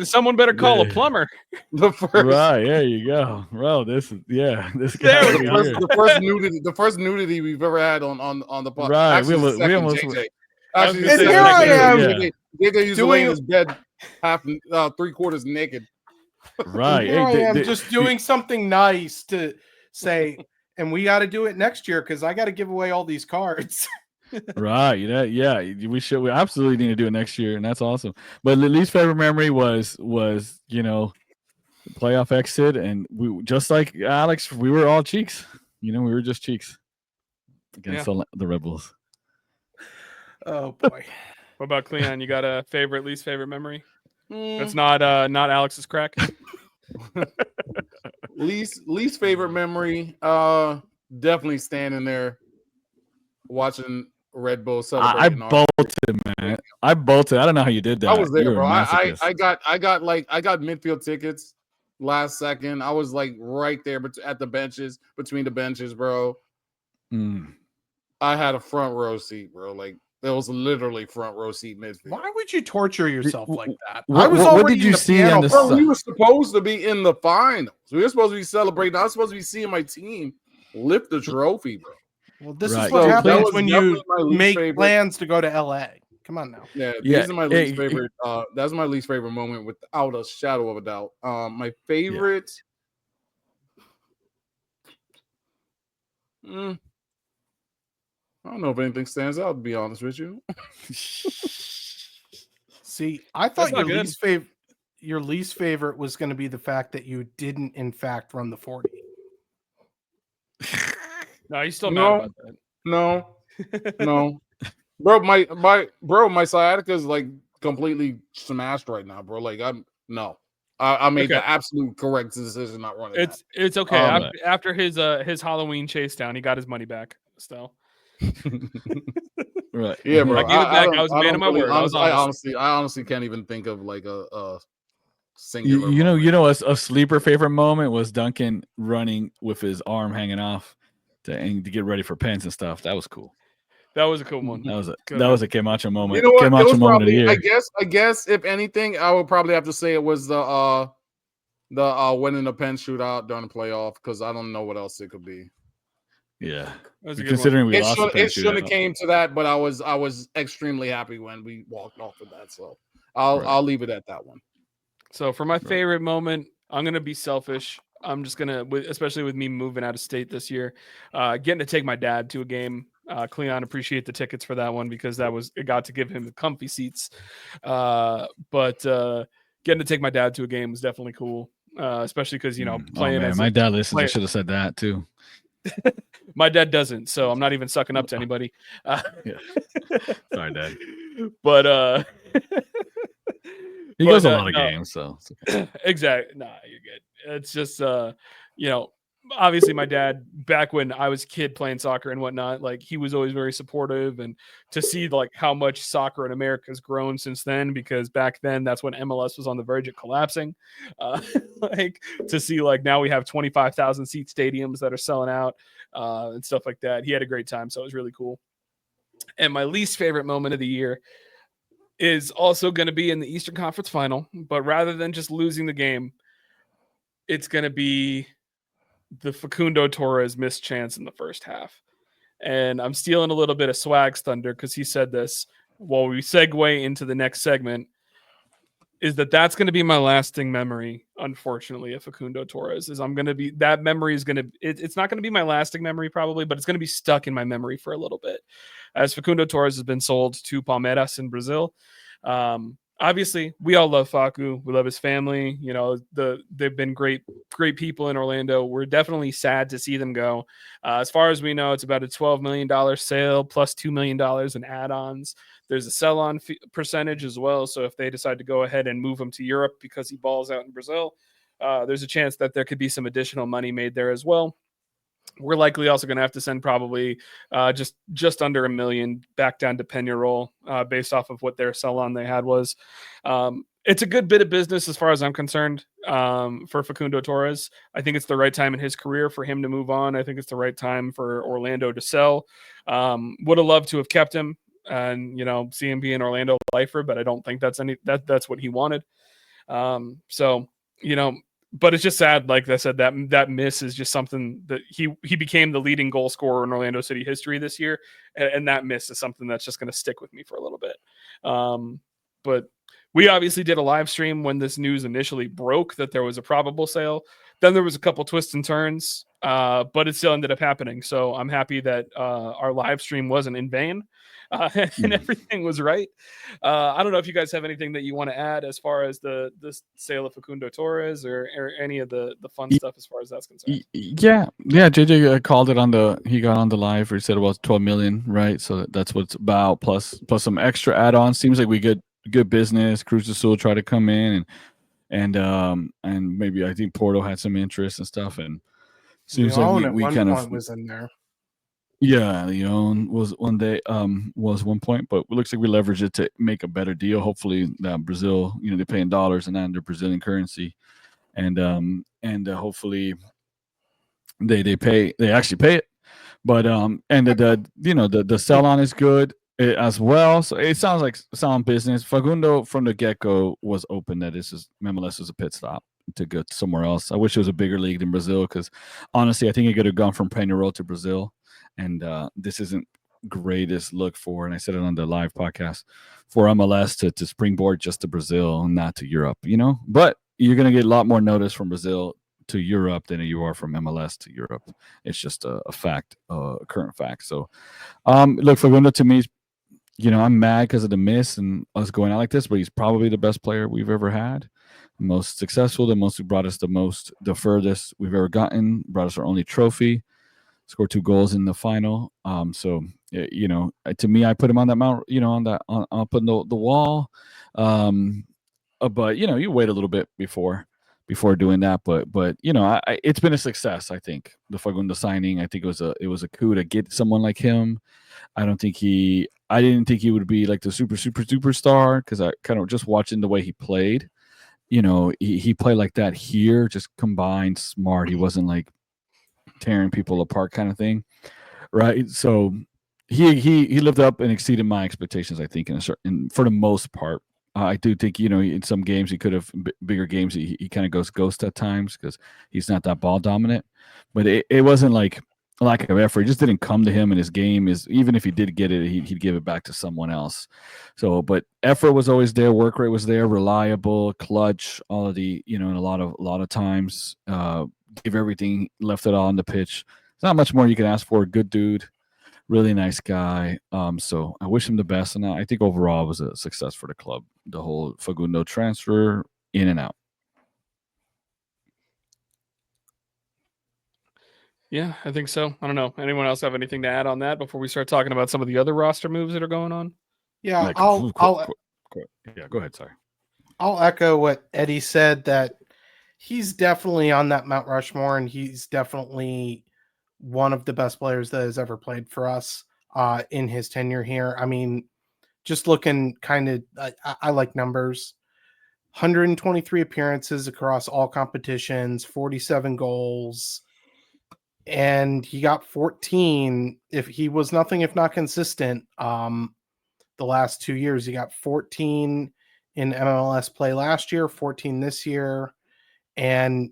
someone better call a plumber. Right, there you go, bro. This guy. the first nudity we've ever had on the podcast. Right, actually, we almost. JJ. Actually, and here I am. JJ used to lay in his bed half 3/4 naked. And Right. here I am just doing something nice to say, and we got to do it next year because I got to give away all these cards. Right. Yeah. We absolutely need to do it next year, and that's awesome. But the least favorite memory was playoff exit, and we, just like Alex, we were all cheeks. We were just cheeks against the Red Bulls. Oh boy. What about Cleon? You got a favorite, least favorite memory? That's not Alex's crack. least favorite memory. Definitely standing there watching Red Bull celebrate. I bolted, man. I bolted. I don't know how you did that. I was there, bro. I got midfield tickets last second. I was like right there, but at the benches, between the benches, bro. I had a front row seat, bro. Like, there was literally front row seat midfield. Why would you torture yourself like that? What did you see on this? We were supposed to be in the finals. We were supposed to be celebrating. I was supposed to be seeing my team lift the trophy, bro. Well, this is what happens when you make plans to go to LA. Come on now. Yeah, these are my least favorite. That's my least favorite moment, without a shadow of a doubt. My favorite. I don't know if anything stands out, to be honest with you. See, I thought your least favorite was going to be the fact that you didn't, in fact, run the 40. No, you still mad about that? No, bro. My sciatica is like completely smashed right now, bro. Like I made the absolute correct decision not running. It's okay. After his Halloween chase down, he got his money back. Still. Right. Yeah, bro. I gave it back. I was a man of my word. I honestly can't even think of like a singular. You know, a sleeper favorite moment was Duncan running with his arm hanging off to get ready for pens and stuff. That was cool. That was a cool one. That was a Camacho moment. You know what? Camacho It was moment probably, of the year. I guess if anything, I would probably have to say it was the winning the pen shootout during the playoff, because I don't know what else it could be. Yeah, considering we lost the pen it shouldn't shootout. have came to that, but I was extremely happy when we walked off of that. So I'll leave it at that one. So for my favorite moment, I'm gonna be selfish. I'm just gonna, especially with me moving out of state this year, getting to take my dad to a game. Cleon, appreciate the tickets for that one, because it got to give him the comfy seats. But getting to take my dad to a game was definitely cool, especially because playing. My dad listens. I should have said that too. My dad doesn't, so I'm not even sucking up to anybody. Sorry, Dad. But he goes a lot of games, so it's okay. Exactly. Nah, you're good. It's just obviously my dad, back when I was a kid playing soccer and whatnot, like he was always very supportive, and to see like how much soccer in America has grown since then, because back then that's when MLS was on the verge of collapsing. Like to see like now we have 25,000 seat stadiums that are selling out and stuff like that. He had a great time, so it was really cool. And my least favorite moment of the year is also going to be in the Eastern Conference Final, but rather than just losing the game, it's going to be the Facundo Torres missed chance in the first half. And I'm stealing a little bit of Swag's thunder, because he said this while we segue into the next segment, is that's going to be my lasting memory, unfortunately, of Facundo Torres. That memory is going to, it's not going to be my lasting memory probably, but it's going to be stuck in my memory for a little bit, as Facundo Torres has been sold to Palmeiras in Brazil. Obviously, we all love Facu. We love his family. They've been great people in Orlando. We're definitely sad to see them go. As far as we know, it's about a $12 million sale plus $2 million in add-ons. There's a sell-on percentage as well. So if they decide to go ahead and move him to Europe because he balls out in Brazil, there's a chance that there could be some additional money made there as well. We're likely also going to have to send probably just under $1 million back down to Peñarol based off of what their sell-on they had was. It's a good bit of business as far as I'm concerned for Facundo Torres. I think it's the right time in his career for him to move on. I think it's the right time for Orlando to sell. Would have loved to have kept him and see him be an Orlando lifer, but I don't think that's what he wanted. But it's just sad. Like I said, that miss is just something that he became the leading goal scorer in Orlando City history this year. And that miss is something that's just going to stick with me for a little bit. But we obviously did a live stream when this news initially broke that there was a probable sale. Then there was a couple twists and turns, but it still ended up happening. So I'm happy that our live stream wasn't in vain. And everything was right. I don't know if you guys have anything that you want to add as far as the sale of Facundo Torres or any of the fun stuff as far as that's concerned. Yeah. JJ called it he got on the live where he said it was 12 million, right? So that's what it's about, plus some extra add-ons. Seems like we get good business. Cruz del Sur tried to come in and maybe I think Porto had some interest and stuff, and seems like we kind of was in there. Yeah, Leon was one point, but it looks like we leveraged it to make a better deal. Hopefully, Brazil, they pay in dollars and not in their Brazilian currency, and hopefully they actually pay it. But and the sell on is good as well. So it sounds like sound business. Facundo from the get go was open that MLS is a pit stop to go somewhere else. I wish it was a bigger league than Brazil, because honestly, I think it could have gone from Peñarol to Brazil. And this isn't greatest look for, and I said it on the live podcast, for MLS to springboard just to Brazil and not to Europe, But you're going to get a lot more notice from Brazil to Europe than you are from MLS to Europe. It's just a fact, a current fact. So, look, Facundo to me, I'm mad because of the miss and us going out like this, but he's probably the best player we've ever had. Most successful, brought us the furthest we've ever gotten, brought us our only trophy. Scored 2 goals in the final. So to me, I put him on that mount, up on the wall. But you wait a little bit before doing that. But it's been a success. I think the Facundo signing. I think it was a coup to get someone like him. I didn't think he would be like the superstar, because I kind of just watching the way he played. He played like that here, just combined, smart. He wasn't like tearing people apart kind of thing, right? So he lived up and exceeded my expectations. I think for the most part. I do think, in some games he could have bigger games. He kind of goes ghost at times because he's not that ball dominant. But it wasn't like a lack of effort. It just didn't come to him in his game. Even if he did get it, he'd give it back to someone else. So, but effort was always there. Work rate was there. Reliable, clutch. All of the, and a lot of times, gave everything, left it all on the pitch. There's not much more you can ask for. Good dude. Really nice guy. So I wish him the best, and I think overall it was a success for the club. The whole Facundo transfer, in and out. Yeah, I think so. I don't know. Anyone else have anything to add on that before we start talking about some of the other roster moves that are going on? Yeah, go ahead. Sorry. I'll echo what Eddie said, that he's definitely on that Mount Rushmore, and he's definitely one of the best players that has ever played for us in his tenure here. I mean, just looking I like numbers. 123 appearances across all competitions, 47 goals, and he got 14. If he was nothing if not consistent, the last 2 years, he got 14 in MLS play last year, 14 this year, and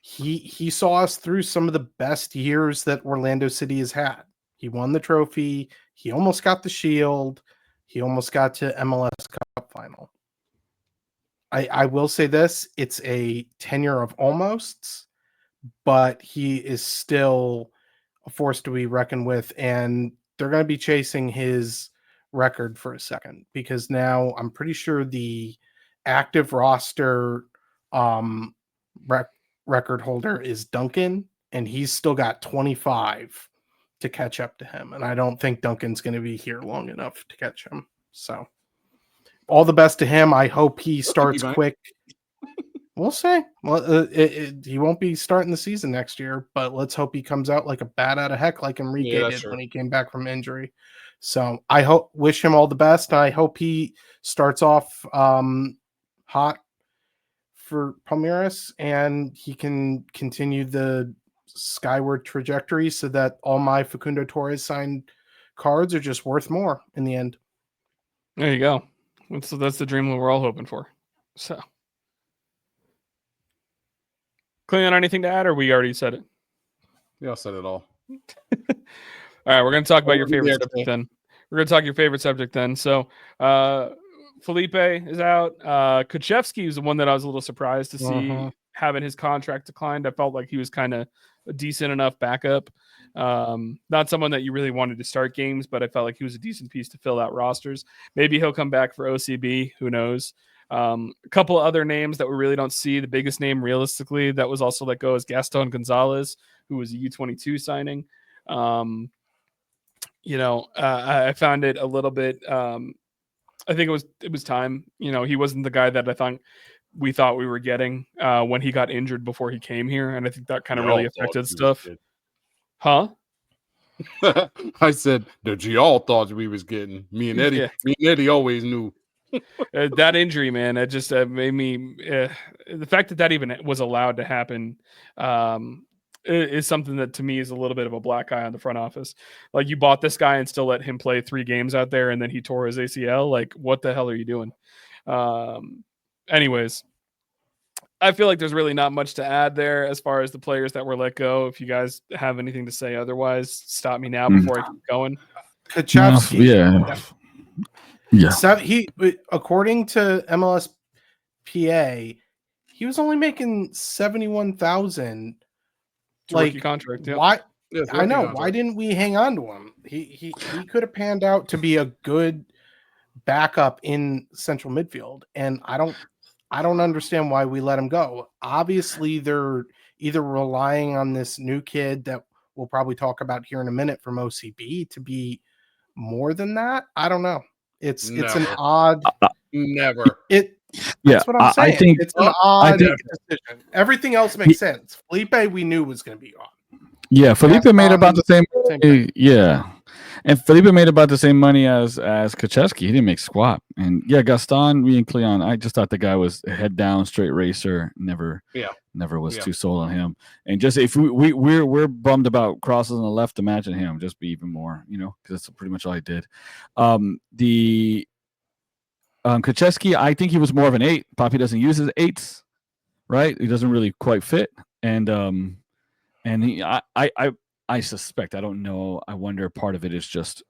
he saw us through some of the best years that Orlando City has had. He won the trophy. He almost got the Shield. He almost got to MLS Cup final. I will say this, it's a tenure of almosts, but he is still a force to be reckoned with, and they're going to be chasing his record for a second, because now I'm pretty sure the active roster record holder is Duncan, and he's still got 25 to catch up to him, and I don't think Duncan's going to be here long enough to catch him. So all the best to him. I hope he starts quick. We'll see. Well, he won't be starting the season next year, but let's hope he comes out like a bat out of heck, like Enrique did when he came back from injury. So I wish him all the best. I hope he starts off hot for Palmeiras, and he can continue the skyward trajectory so that all my Facundo Torres signed cards are just worth more in the end. There you go. That's the dream that we're all hoping for. So, Cleon, anything to add, or we already said it? Yeah, I said it all. All right, we're going to talk about your favorite subject then. We're going to talk your favorite subject then. So, Felipe is out. Kuchevsky is the one that I was a little surprised to see having his contract declined. I felt like he was kind of a decent enough backup. Not someone that you really wanted to start games, but I felt like he was a decent piece to fill out rosters. Maybe he'll come back for OCB. Who knows? A couple of other names that we really don't see. The biggest name realistically that was also let go is Gaston Gonzalez, who was a U22 signing. I found it a little bit. I think it was time. He wasn't the guy that we thought we were getting when he got injured before he came here, and I think that kind of really affected stuff. Huh? I said that y'all thought we was getting. Me and Eddie. Yeah. Me and Eddie always knew. That injury, man, it just made me. The fact that even was allowed to happen is something that to me is a little bit of a black eye on the front office. Like, you bought this guy and still let him play 3 games out there, and then he tore his ACL. Like, what the hell are you doing? Anyways, I feel like there's really not much to add there as far as the players that were let go. If you guys have anything to say otherwise, stop me now before I keep going. Kuchevsky. Yeah. So according to MLSPA, he was only making $71,000. Like, contract. Yep. Why? I know. Contract. Why didn't we hang on to him? He could have panned out to be a good backup in central midfield, and I don't understand why we let him go. Obviously, they're either relying on this new kid that we'll probably talk about here in a minute from OCB to be more than that. I don't know. It's an odd. Never. That's what I'm saying. I think it's an odd decision. Everything else makes sense. Felipe, we knew was going to be gone. Yeah, Felipe made about the same. Yeah, And Felipe made about the same money as Kacheski. He didn't make squat. And yeah, Gaston, me and Cleon, I just thought the guy was a head down, straight racer. Never was too sold on him. And just if we're bummed about crosses on the left, imagine him just be even more, because that's pretty much all he did. Kacheski, I think he was more of an 8. Poppy doesn't use his 8s, right? He doesn't really quite fit. And I suspect, I don't know. I wonder part of it is just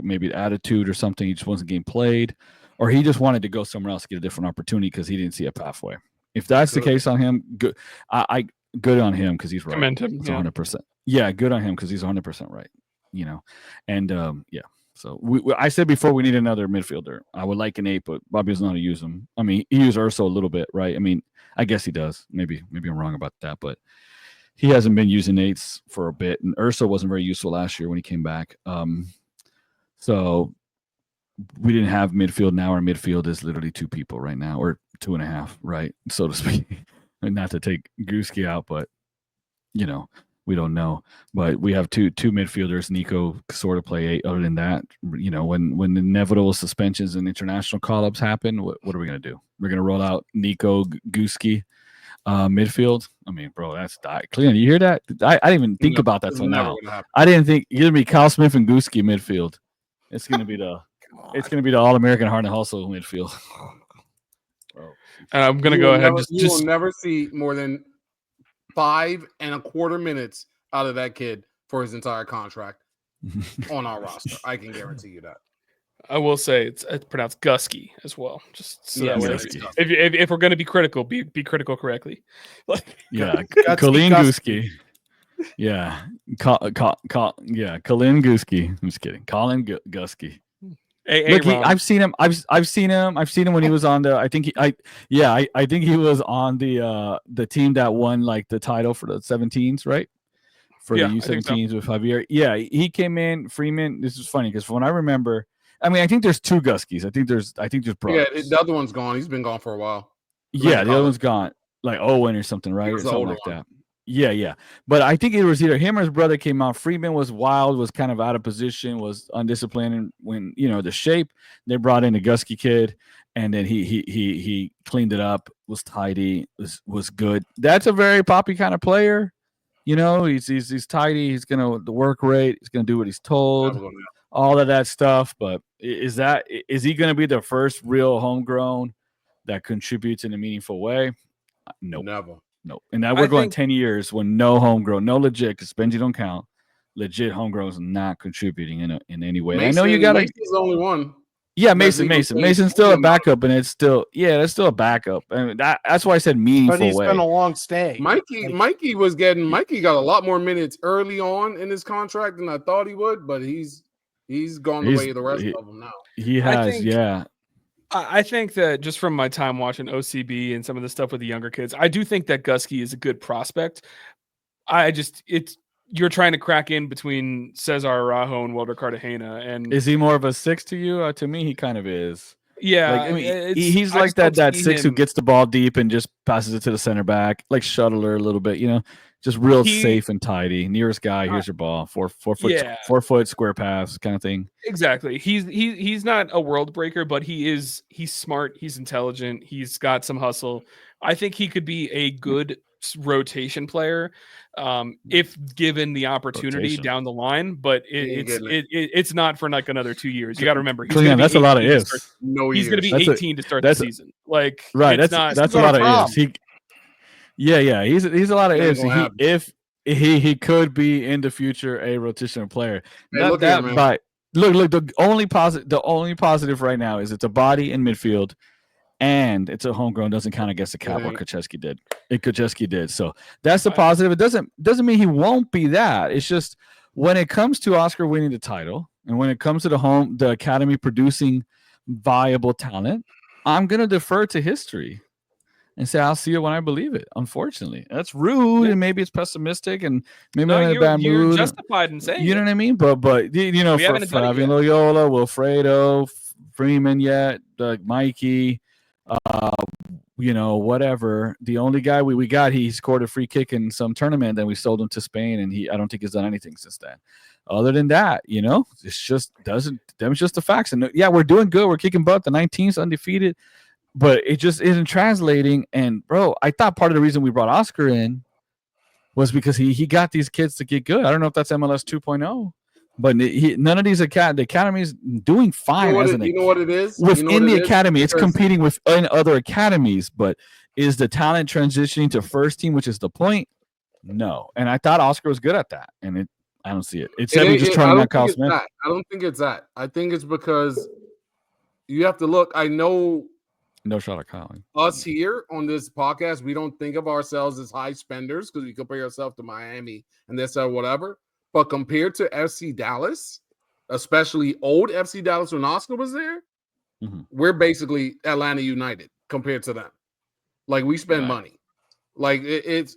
maybe the attitude or something. He just wasn't getting played, or he just wanted to go somewhere else to get a different opportunity because he didn't see a pathway. If that's the case on him, good. Good on him because he's right. Commend him. It's 100%. Yeah, good on him because he's 100% right. And yeah. So I said before we need another midfielder. I would like an 8, but Bobby doesn't know how to use him. I mean, he used Urso a little bit, right? I mean, I guess he does. Maybe I'm wrong about that, but he hasn't been using 8s for a bit, and Urso wasn't very useful last year when he came back. So we didn't have midfield. Now our midfield is literally 2 people right now, or 2.5, right, so to speak. And not to take Guski out, but we don't know. But we have two midfielders. Nico sort of play 8. Other than that, when the inevitable suspensions and international call-ups happen, what are we gonna do? We're gonna roll out Nico, Guski. Midfield. I mean, bro, that's Cleon. You hear that? I didn't even think about that till now. I didn't think you're gonna be Kyle Smith and Guski midfield. It's gonna be the All-American Heart and Hustle midfield. Bro. And I'm gonna go ahead. You will never see more than 5.25 minutes out of that kid for his entire contract on our roster. I can guarantee you that. I will say it's pronounced Gusky as well. Just so that way, if we're going to be critical, be critical correctly. Yeah, Colleen Guski. Yeah, Colin Guski. I'm just kidding. Colin Gusky. Look, I've seen him. I've seen him when he was on the. I think he was on the team that won like the title for the 17s, right? For the U17s with Javier. Yeah, he came in. Freeman. This is funny because when I remember. I mean, I think there's 2 Guskies. I think there's brothers. Yeah, the other one's gone. He's been gone for a while. Yeah, the other one's gone. Like Owen or something, right? Or something like that. Yeah. But I think it was either him or his brother came out. Freeman was wild, was kind of out of position, was undisciplined. And when, the shape, they brought in a Gusky kid, and then he cleaned it up, was tidy, was good. That's a very Poppy kind of player. He's tidy. He's going to work rate. He's going to do what he's told. All of that stuff, but is he going to be the first real homegrown that contributes in a meaningful way? No, never. No, and now we're going 10 years when no homegrown, no legit, because Benji don't count. Legit homegrown is not contributing in any way. Mason, I know you got Mason's the only one. Yeah, Mason's still a backup, and that's still a backup. I mean, that's why I said meaningful. But he's been a long stay. Mikey got a lot more minutes early on in his contract than I thought he would, but he's gone the way of the rest of them now. He has, I think that just from my time watching OCB and some of the stuff with the younger kids, I do think that Gusky is a good prospect. You're trying to crack in between Cesar Araujo and Wilder Cartagena, and is he more of a 6 to you? To me, he kind of is. Yeah, like, I mean, he's like that 6 who gets the ball deep and just passes it to the center back, like shuttler a little bit, just real safe and tidy. Nearest guy, here's your ball. 4 foot square pass kind of thing. Exactly. He's not a world breaker, but he's smart. He's intelligent. He's got some hustle. I think he could be a good rotation player if given the opportunity down the line. But it's not for like another 2 years. You got to remember, that's a lot of ifs. He's going to be 18 to start the season. Like that's a lot of ifs. Yeah, he's a lot of ifs. If he could be in the future a rotational player. Look, the only positive right now is it's a body in midfield, and it's a homegrown. Doesn't count against the cap what Kacheski did. So that's the positive. It doesn't mean he won't be that. It's just when it comes to Oscar winning the title, and when it comes to the academy producing viable talent, I'm gonna defer to history and say I'll see it when I believe it. Unfortunately, that's rude, and maybe it's pessimistic, and maybe I'm in a bad mood. You're justified in saying, you know what I mean. But for Flavian Loyola, Wilfredo, Freeman, Mikey, whatever. The only guy we got, he scored a free kick in some tournament, then we sold him to Spain, and I don't think he's done anything since then. Other than that, it's just them just the facts. And yeah, we're doing good. We're kicking butt. The 19's undefeated, but it just isn't translating. And bro, I thought part of the reason we brought Oscar in was because he got these kids to get good. I don't know if that's MLS 2.0. But none of these the academy's doing fine. You know what it is? Within the academy, it's competing within other academies. But is the talent transitioning to first team, which is the point? No. And I thought Oscar was good at that. And I don't see it. It's just trying out Kyle Smith. I don't think it's that. I think it's because you have to look. I know. No shot at Kyle. Us here on this podcast, we don't think of ourselves as high spenders because we compare ourselves to Miami and this or whatever. But compared to FC Dallas, especially old FC Dallas when Oscar was there, we're basically Atlanta United compared to them. Like, we spend money. Like,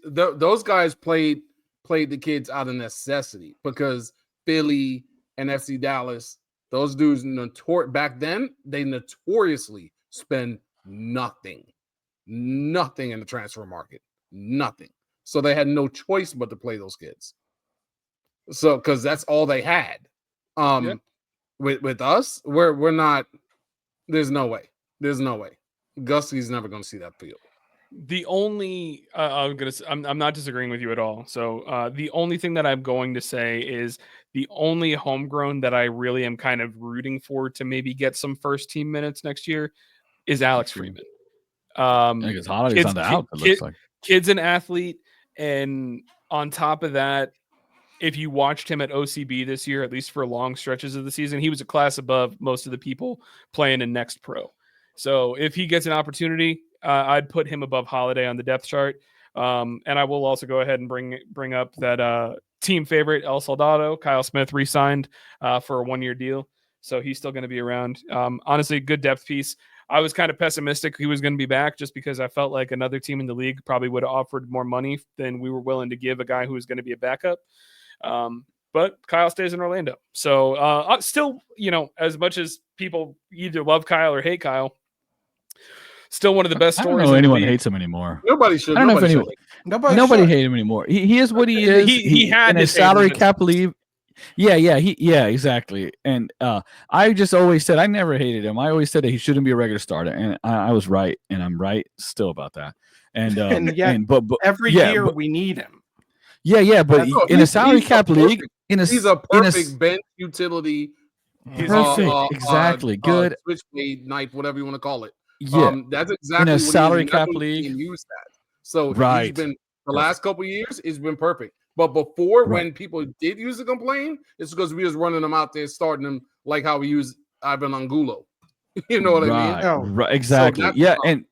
those guys played the kids out of necessity because Philly and FC Dallas, those dudes back then, they notoriously spend nothing in the transfer market. Nothing. So they had no choice but to play those kids. So, because that's all they had. With us, we're not. There's no way. Gusty's never going to see that field. The only I'm not disagreeing with you at all. So the only thing that I'm going to say is the only homegrown that I really am kind of rooting for to maybe get some first team minutes next year is Alex Freeman. I think it's Holiday's on the out. It looks like kid's an athlete, and on top of that, if you watched him at OCB this year, at least for long stretches of the season, he was a class above most of the people playing in Next Pro. So if he gets an opportunity, I'd put him above Holiday on the depth chart. And I will also go ahead and bring up that team favorite El Soldado, Kyle Smith, re-signed for a 1-year deal. So he's still going to be around. Honestly, good depth piece. I was kind of pessimistic he was going to be back just because I felt like another team in the league probably would have offered more money than we were willing to give a guy who was going to be a backup. But Kyle stays in Orlando. So still, as much as people either love Kyle or hate Kyle, still one of the best stories. I don't know anyone hates him anymore. Nobody should. I don't know if nobody hate him anymore. He is what he is. He had in a salary cap leave. Yeah, exactly. And I just always said I never hated him. I always said that he shouldn't be a regular starter, and I was right, and I'm right still about that. And but every year we need him. Yeah, but in a salary cap league, he's a perfect bench utility. He's perfect, exactly. Good switchblade knife, whatever you want to call it. Yeah, that's exactly in a salary cap league. Use that. So right. He's been the last couple of years. It's been perfect. But before, when people did use to complain, it's because we was running them out there, starting them like how we use Ivan Angulo. You know what I mean? Right, exactly. So and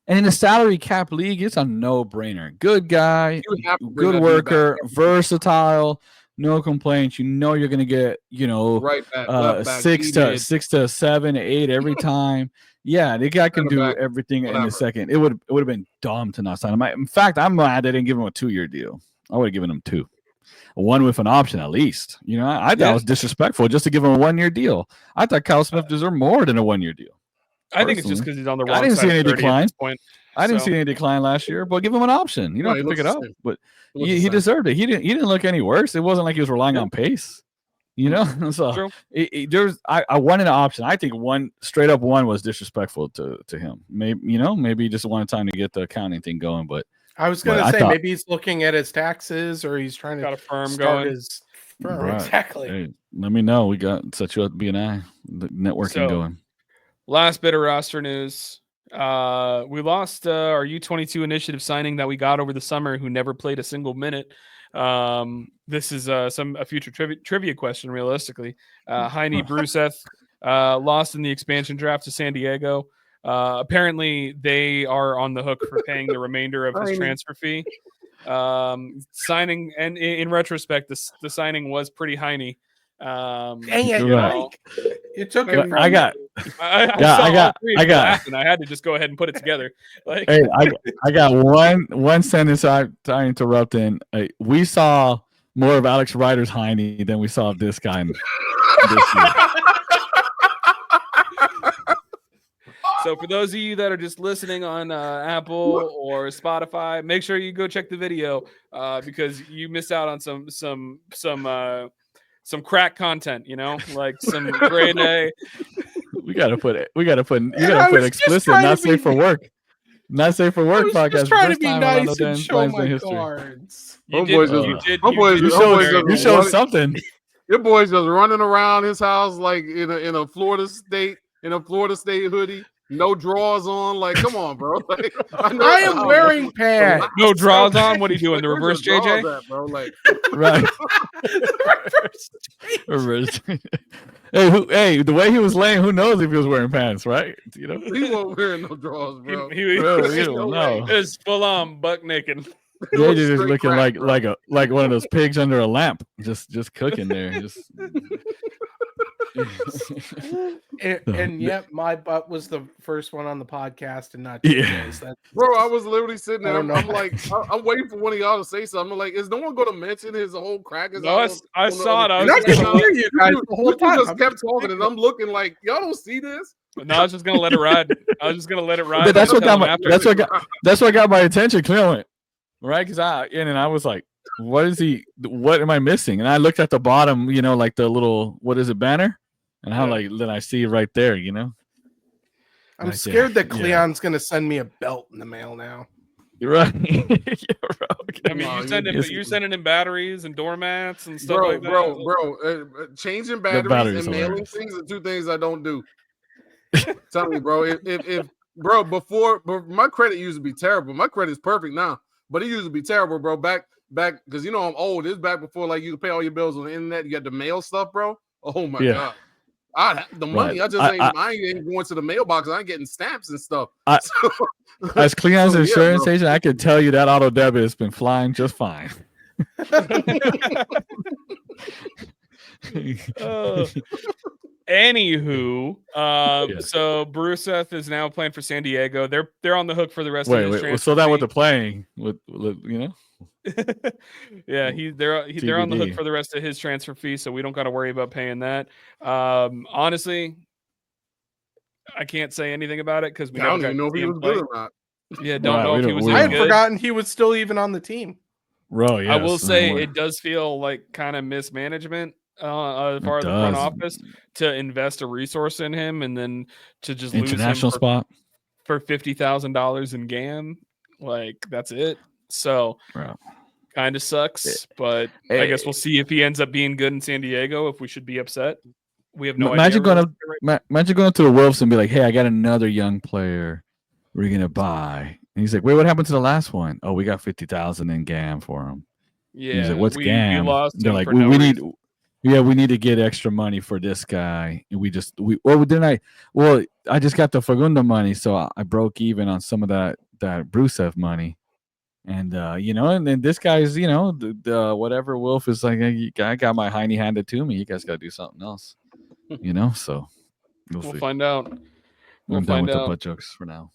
in a salary cap league, it's a no-brainer. Good guy, good worker, versatile, no complaints. You're going to get, right back, 6 to 7, 8 every time. Yeah, the guy can do everything in a second. It would have been dumb to not sign him. In fact, I'm glad they didn't give him a 2-year deal. I would have given him 2. One with an option at least. I thought it was disrespectful just to give him a 1-year deal. I thought Kyle Smith deserved more than a 1-year deal. I think it's just because he's on the wrong side. I didn't see any decline. I didn't So- see any decline last year, but give him an option. You don't have to pick it up, but he same. deserved it. He didn't look any worse. It wasn't like he was relying on pace. So True. I wanted an option. I think one straight up one was disrespectful to him. Maybe he just wanted time to get the accounting thing going. But I was going to say maybe he's looking at his taxes or he's trying to got a firm start going. his firm. Right. Exactly. Hey, let me know. We got set you up BNI the networking going. Last bit of roster news. We lost our U22 initiative signing that we got over the summer who never played a single minute. This is a future trivia question, realistically. Heine Bruseth lost in the expansion draft to San Diego. Apparently, they are on the hook for paying the remainder of his transfer fee. Signing, and in retrospect, the signing was pretty Heine. Dang it, Mike. You took it from I got. And I had to just go ahead and put it together. Hey, I got one sentence I interrupt in. We saw more of Alex Ryder's Heine than we saw of this guy this year. So for those of you that are just listening on Apple or Spotify, make sure you go check the video because you missed out on some crack content. Like some grade A. You gotta put explicit, not safe for work. Not safe for work podcast. Just trying to be nice and show my cards. You showed something. Your boy's just running around his house like in a Florida State hoodie, no drawers on. Like, come on, bro. Like, I am wearing pants. No drawers on. What are you doing? The reverse JJ? At, bro? Like, right. Reverse. Hey, the way he was laying, who knows if he was wearing pants, right? He wasn't wearing no drawers, bro. He was full on buck naked. Yeah, just looking like one of those pigs under a lamp, just cooking there. And yet my butt was the first one on the podcast and not yours. Bro, I was literally sitting there. I'm like, I'm waiting for one of y'all to say something. I'm like, is no one going to mention his whole crack? No, I saw it. I can hear you guys the whole time. Just kept talking, and I'm looking like, y'all don't see this. No, I was just gonna let it ride. But that's what got my attention. Cleon went right because I was like, what am I missing? And I looked at the bottom, like the little, what is it, banner? And how then I see it right there, I'm scared that Cleon's gonna send me a belt in the mail now. You're right. I mean, you're sending in batteries and doormats and stuff like that. Changing batteries and mailing things are two things I don't do. Tell me, bro. If before my credit used to be terrible. My credit is perfect now, but it used to be terrible, bro. Back because I'm old. It's back before you could pay all your bills on the internet. You got to mail stuff, bro. Oh my god. The money, right. I ain't going to the mailbox. I ain't getting stamps and stuff. As Cleon's insurance agent, I can tell you that auto debit has been flying just fine. Anywho, so Bruseth is now playing for San Diego. They're on the hook for the rest of his transfer. So that what they're playing with yeah, they're on the hook for the rest of his transfer fee, so we don't got to worry about paying that. Honestly, I can't say anything about it because we don't even know if he was good or not. Yeah, don't know if he was. I had forgotten he was still even on the team. Bro, yes, I will say it does feel like kind of mismanagement as far as the front office to invest a resource in him and then to just international lose him spot for $50,000 in GAM. Like that's it. So kind of sucks, but I guess we'll see if he ends up being good in San Diego. If we should be upset, we have no idea. Imagine going to the Wolves and be like, "Hey, I got another young player. We're gonna buy." And he's like, "Wait, what happened to the last one? Oh, we got 50,000 in GAM for him." Yeah, and he's like, "What's GAM?" They're like, we need. Yeah, we need to get extra money for this guy. And I just got the Facundo money, so I broke even on some of that Bruseth money. And and then this guy's, the whatever Wolf is like, I got my hiney handed to me. You guys got to do something else, So we'll find out. I'm done with the butt jokes for now.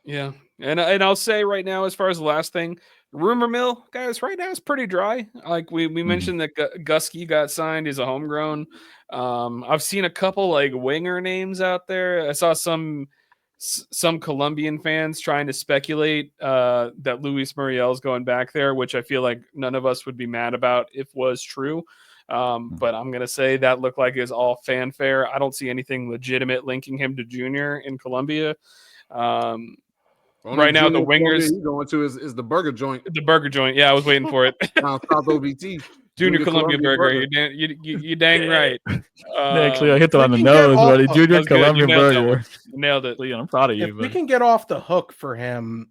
Yeah, and I'll say right now, as far as the last thing, rumor mill, guys, right now it's pretty dry. Like we mentioned that Gusky got signed. He's a homegrown. I've seen a couple winger names out there. I saw some Colombian fans trying to speculate that Luis Muriel's going back there, which I feel like none of us would be mad about if was true. But I'm going to say that looked like is all fanfare. I don't see anything legitimate linking him to Junior in Colombia. Right now, the wingers he's going to is the burger joint. The burger joint. Yeah, I was waiting for it. South OBT. Junior Columbia burger. You dang right. Cleo, I hit that on the nose, buddy. Junior Columbia burger. Nailed it. Cleo, I'm proud of you. If we can get off the hook for him,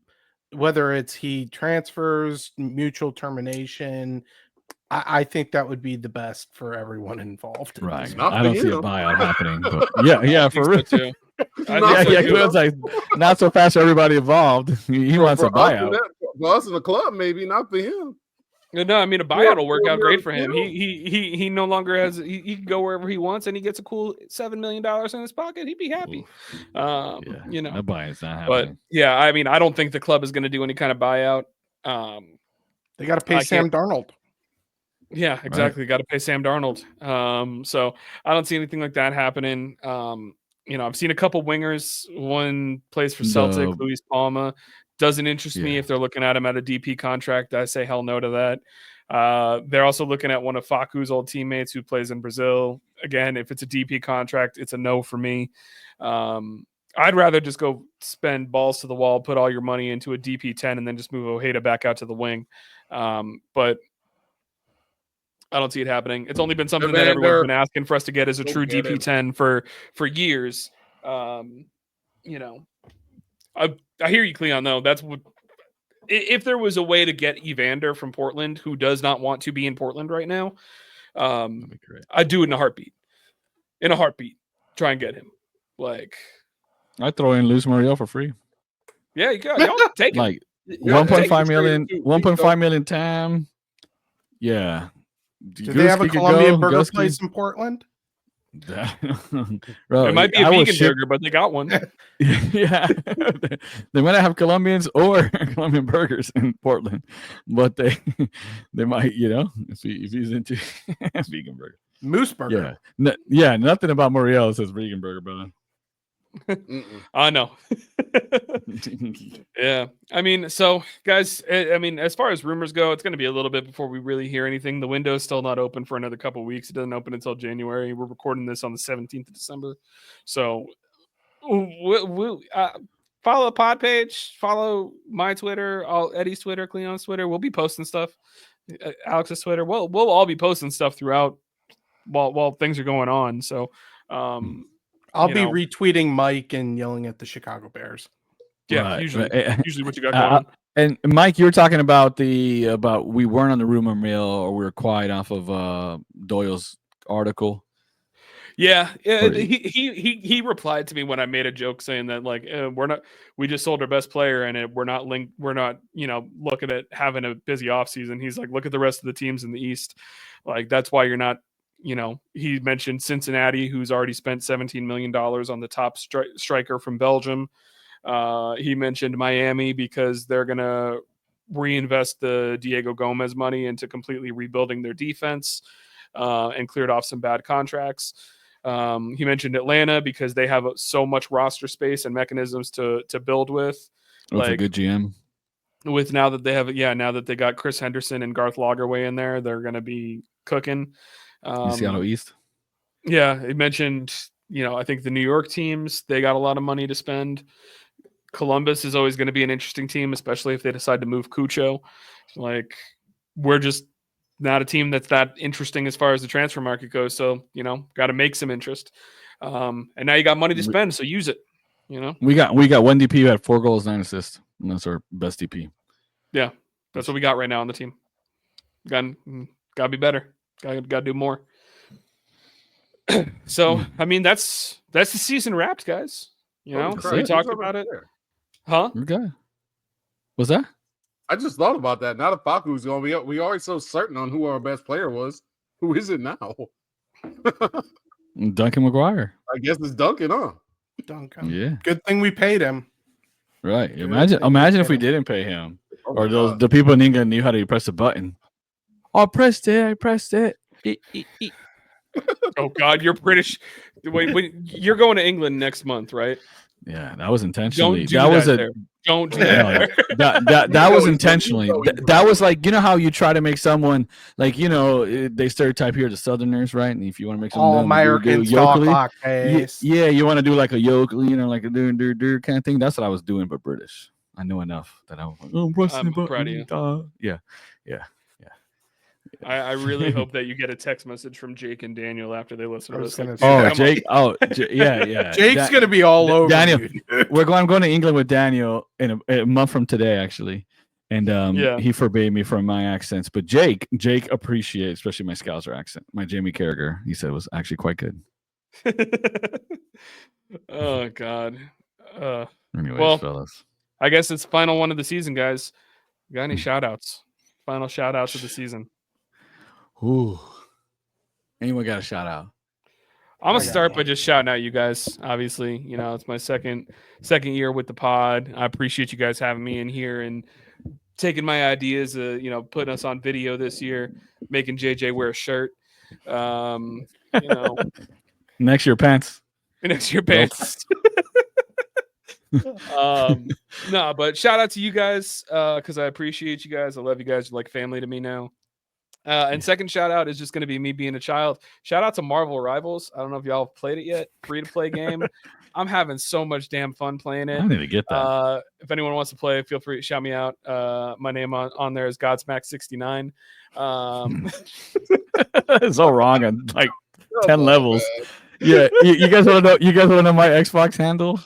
whether it's he transfers, mutual termination, I think that would be the best for everyone involved. Right. I don't see a buyout happening. But yeah, for real. Too. Cleo's like not so fast for everybody involved. He wants a buyout. For us in the club, maybe not for him. No, I mean a buyout will work out great for him. He no longer has. He can go wherever he wants, and he gets a cool $7 million in his pocket. He'd be happy. No buyout's not happening. But yeah, I mean, I don't think the club is going to do any kind of buyout. They got to pay Sam Darnold. Yeah, exactly. Right. Got to pay Sam Darnold. So I don't see anything like that happening. I've seen a couple wingers. One plays for Celtic, Luis Palma. Doesn't interest me if they're looking at him at a DP contract. I say hell no to that. They're also looking at one of Facu's old teammates who plays in Brazil. Again, if it's a DP contract, it's a no for me. I'd rather just go spend balls to the wall, put all your money into a DP 10, and then just move Ojeda back out to the wing. But I don't see it happening. It's only been something that everyone's been asking for us to get as a true DP 10 for years. I hear you, Cleon, though. That's what, if there was a way to get Evander from Portland, who does not want to be in Portland right now, I'd do it in a heartbeat. Try and get him. I'd throw in Luis Muriel for free. Yeah, you got. Y'all take him. 1.5 million, 1.5 million TAM. Yeah. Do they have a Colombian burger place in Portland? Bro, it might be a vegan burger, but they got one. Yeah. They might not have Colombians or Colombian burgers in Portland, but they might, if he's into vegan burger. Moose burger. Yeah. Nothing about Muriel says vegan burger, brother. I know. Yeah. So guys, as far as rumors go, it's going to be a little bit before we really hear anything. The window's still not open for another couple of weeks. It doesn't open until January. We're recording this on the 17th of December. So we'll follow the pod page, follow my Twitter, Eddie's Twitter, Cleon's Twitter. We'll be posting stuff. Alex's Twitter. We'll all be posting stuff throughout while things are going on. So, I'll be retweeting Mike and yelling at the Chicago Bears. Yeah, right. usually what you got going. And Mike, you were talking about we weren't on the rumor mill, or we were quiet off of Doyle's article. Yeah, he replied to me when I made a joke saying that we just sold our best player and we're not looking at having a busy offseason. He's like, look at the rest of the teams in the East. That's why you're not. He mentioned Cincinnati, who's already spent $17 million on the top striker from Belgium. He mentioned Miami because they're going to reinvest the Diego Gomez money into completely rebuilding their defense and cleared off some bad contracts. He mentioned Atlanta because they have so much roster space and mechanisms to build with. With a good GM. Now that they got Chris Henderson and Garth Lagerwey in there, they're going to be cooking. Seattle East. Yeah, he mentioned, I think the New York teams, they got a lot of money to spend. Columbus is always going to be an interesting team, especially if they decide to move Cucho. We're just not a team that's that interesting as far as the transfer market goes. So, got to make some interest. And now you got money to spend, so use it. We got one DP who had 4 goals, 9 assists, and that's our best DP. Yeah, that's what we got right now on the team. Got to be better. Got to do more. So, that's the season wrapped, guys. We talked about it. Huh? Okay. What's that? I just thought about that. Now that Facu's going, we already so certain on who our best player was. Who is it now? Duncan McGuire. I guess it's Duncan, huh? Duncan. Yeah. Good thing we paid him. Right. Imagine if we didn't pay him, or the people in England knew how to press the button. I pressed it. Oh God, you're British. Wait, you're going to England next month, right? Yeah, that was intentionally. Don't do that. That was intentionally. That was how you try to make someone they stereotype here the Southerners, right? And if you want to make someone Americans talk pace. Yeah, you want to do like a yokel, like a do kind of thing. That's what I was doing, but British. I know enough that I was like, I'm proud of you. Yeah. I really hope that you get a text message from Jake and Daniel after they listen to this. Jake. Yeah. Jake's gonna be all over. Daniel, I'm going to England with Daniel in a month from today, actually, and he forbade me from my accents. But Jake appreciates, especially my Scouser accent. My Jamie Carragher, he said, was actually quite good. Oh God. Anyways, fellas, I guess it's final one of the season, guys. Got any shout outs? Final shout outs of the season. Ooh. Anyone got a shout out? I'm gonna start by just shouting out you guys. Obviously, it's my second year with the pod. I appreciate you guys having me in here and taking my ideas. Putting us on video this year, making JJ wear a shirt. Next year pants. Next to your pants. No, but shout out to you guys because I appreciate you guys. I love you guys. You're like family to me now. And second shout out is just going to be me being a child. Shout out to Marvel Rivals. I don't know if y'all have played it yet. Free to play game. I'm having so much damn fun playing it. I need to get that. If anyone wants to play, feel free to shout me out. My name on there is Godsmack69. It's so wrong on like 10 levels. Yeah, you guys want to know? You guys want to know my Xbox handle?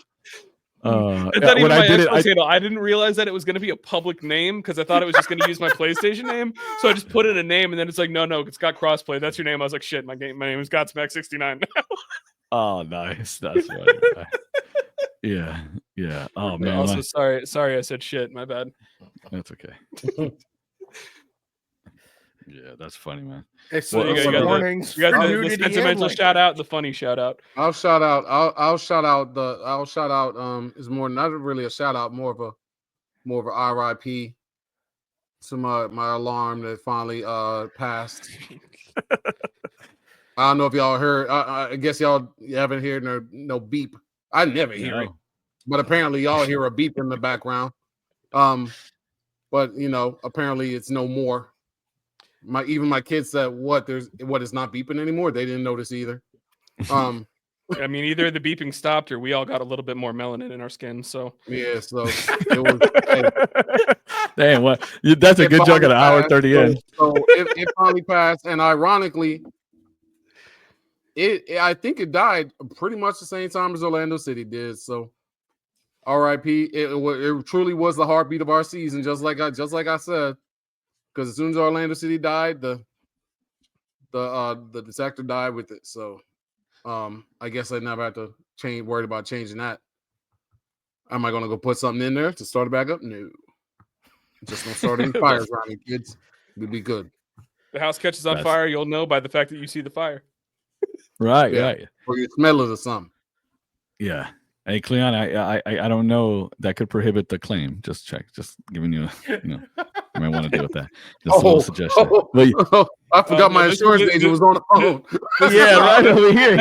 It's not even my Xbox handle. I didn't realize that it was going to be a public name because I thought it was just going to use my PlayStation name. So I just put in a name, and then it's like, no, it's got crossplay. That's your name. I was like, shit, my name is Godsmack69. Oh, nice. That's funny. Yeah. Oh man. Also, sorry, I said shit. My bad. That's okay. Yeah, that's funny, man. Hey, so you got the sentimental shout out, the funny shout out. I'll shout out is more not really a shout out, more of a RIP to my alarm that finally passed. I don't know if y'all heard. I guess you haven't heard no beep. I never hear it, but apparently y'all hear a beep in the background. But apparently it's no more. Even my kids said, what is not beeping anymore? They didn't notice either. I mean, either the beeping stopped or we all got a little bit more melanin in our skin. So yeah, so it was. Damn, what? That's a good joke at an hour 30 in. So it finally passed, and ironically, I think it died pretty much the same time as Orlando City did. So, R.I.P. It truly was the heartbeat of our season, just like I said. Because as soon as Orlando City died, the detector died with it. So, I guess I never have to worried about changing that. Am I going to go put something in there to start it back up? No. Just don't start any fires around me, kids. We'll be good. The house catches on fire, you'll know by the fact that you see the fire. Right. Or you smell it or something. Yeah. Hey, Cleon, I don't know. That could prohibit the claim. Just check. Just giving you you might want to deal with that. Just a little suggestion. I forgot my insurance agent was on the phone. Yeah, right over here.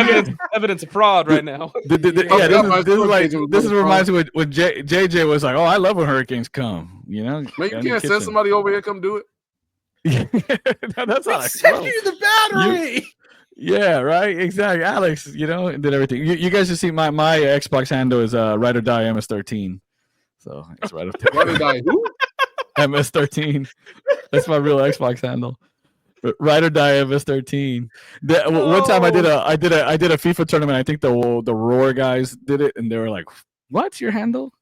Evidence of fraud right now. This reminds me when JJ was like, "Oh, I love when hurricanes come." Man, you can't send somebody over here come do it. That's how send you the battery. Yeah, right. Exactly. Alex, did everything. You guys just see my Xbox handle is Ride or Die MS13. So it's right up there. Ride or Die who? MS13. That's my real Xbox handle. Ride or Die MS13. One time I did a FIFA tournament. I think the Roar guys did it, and they were like, "What's your handle?"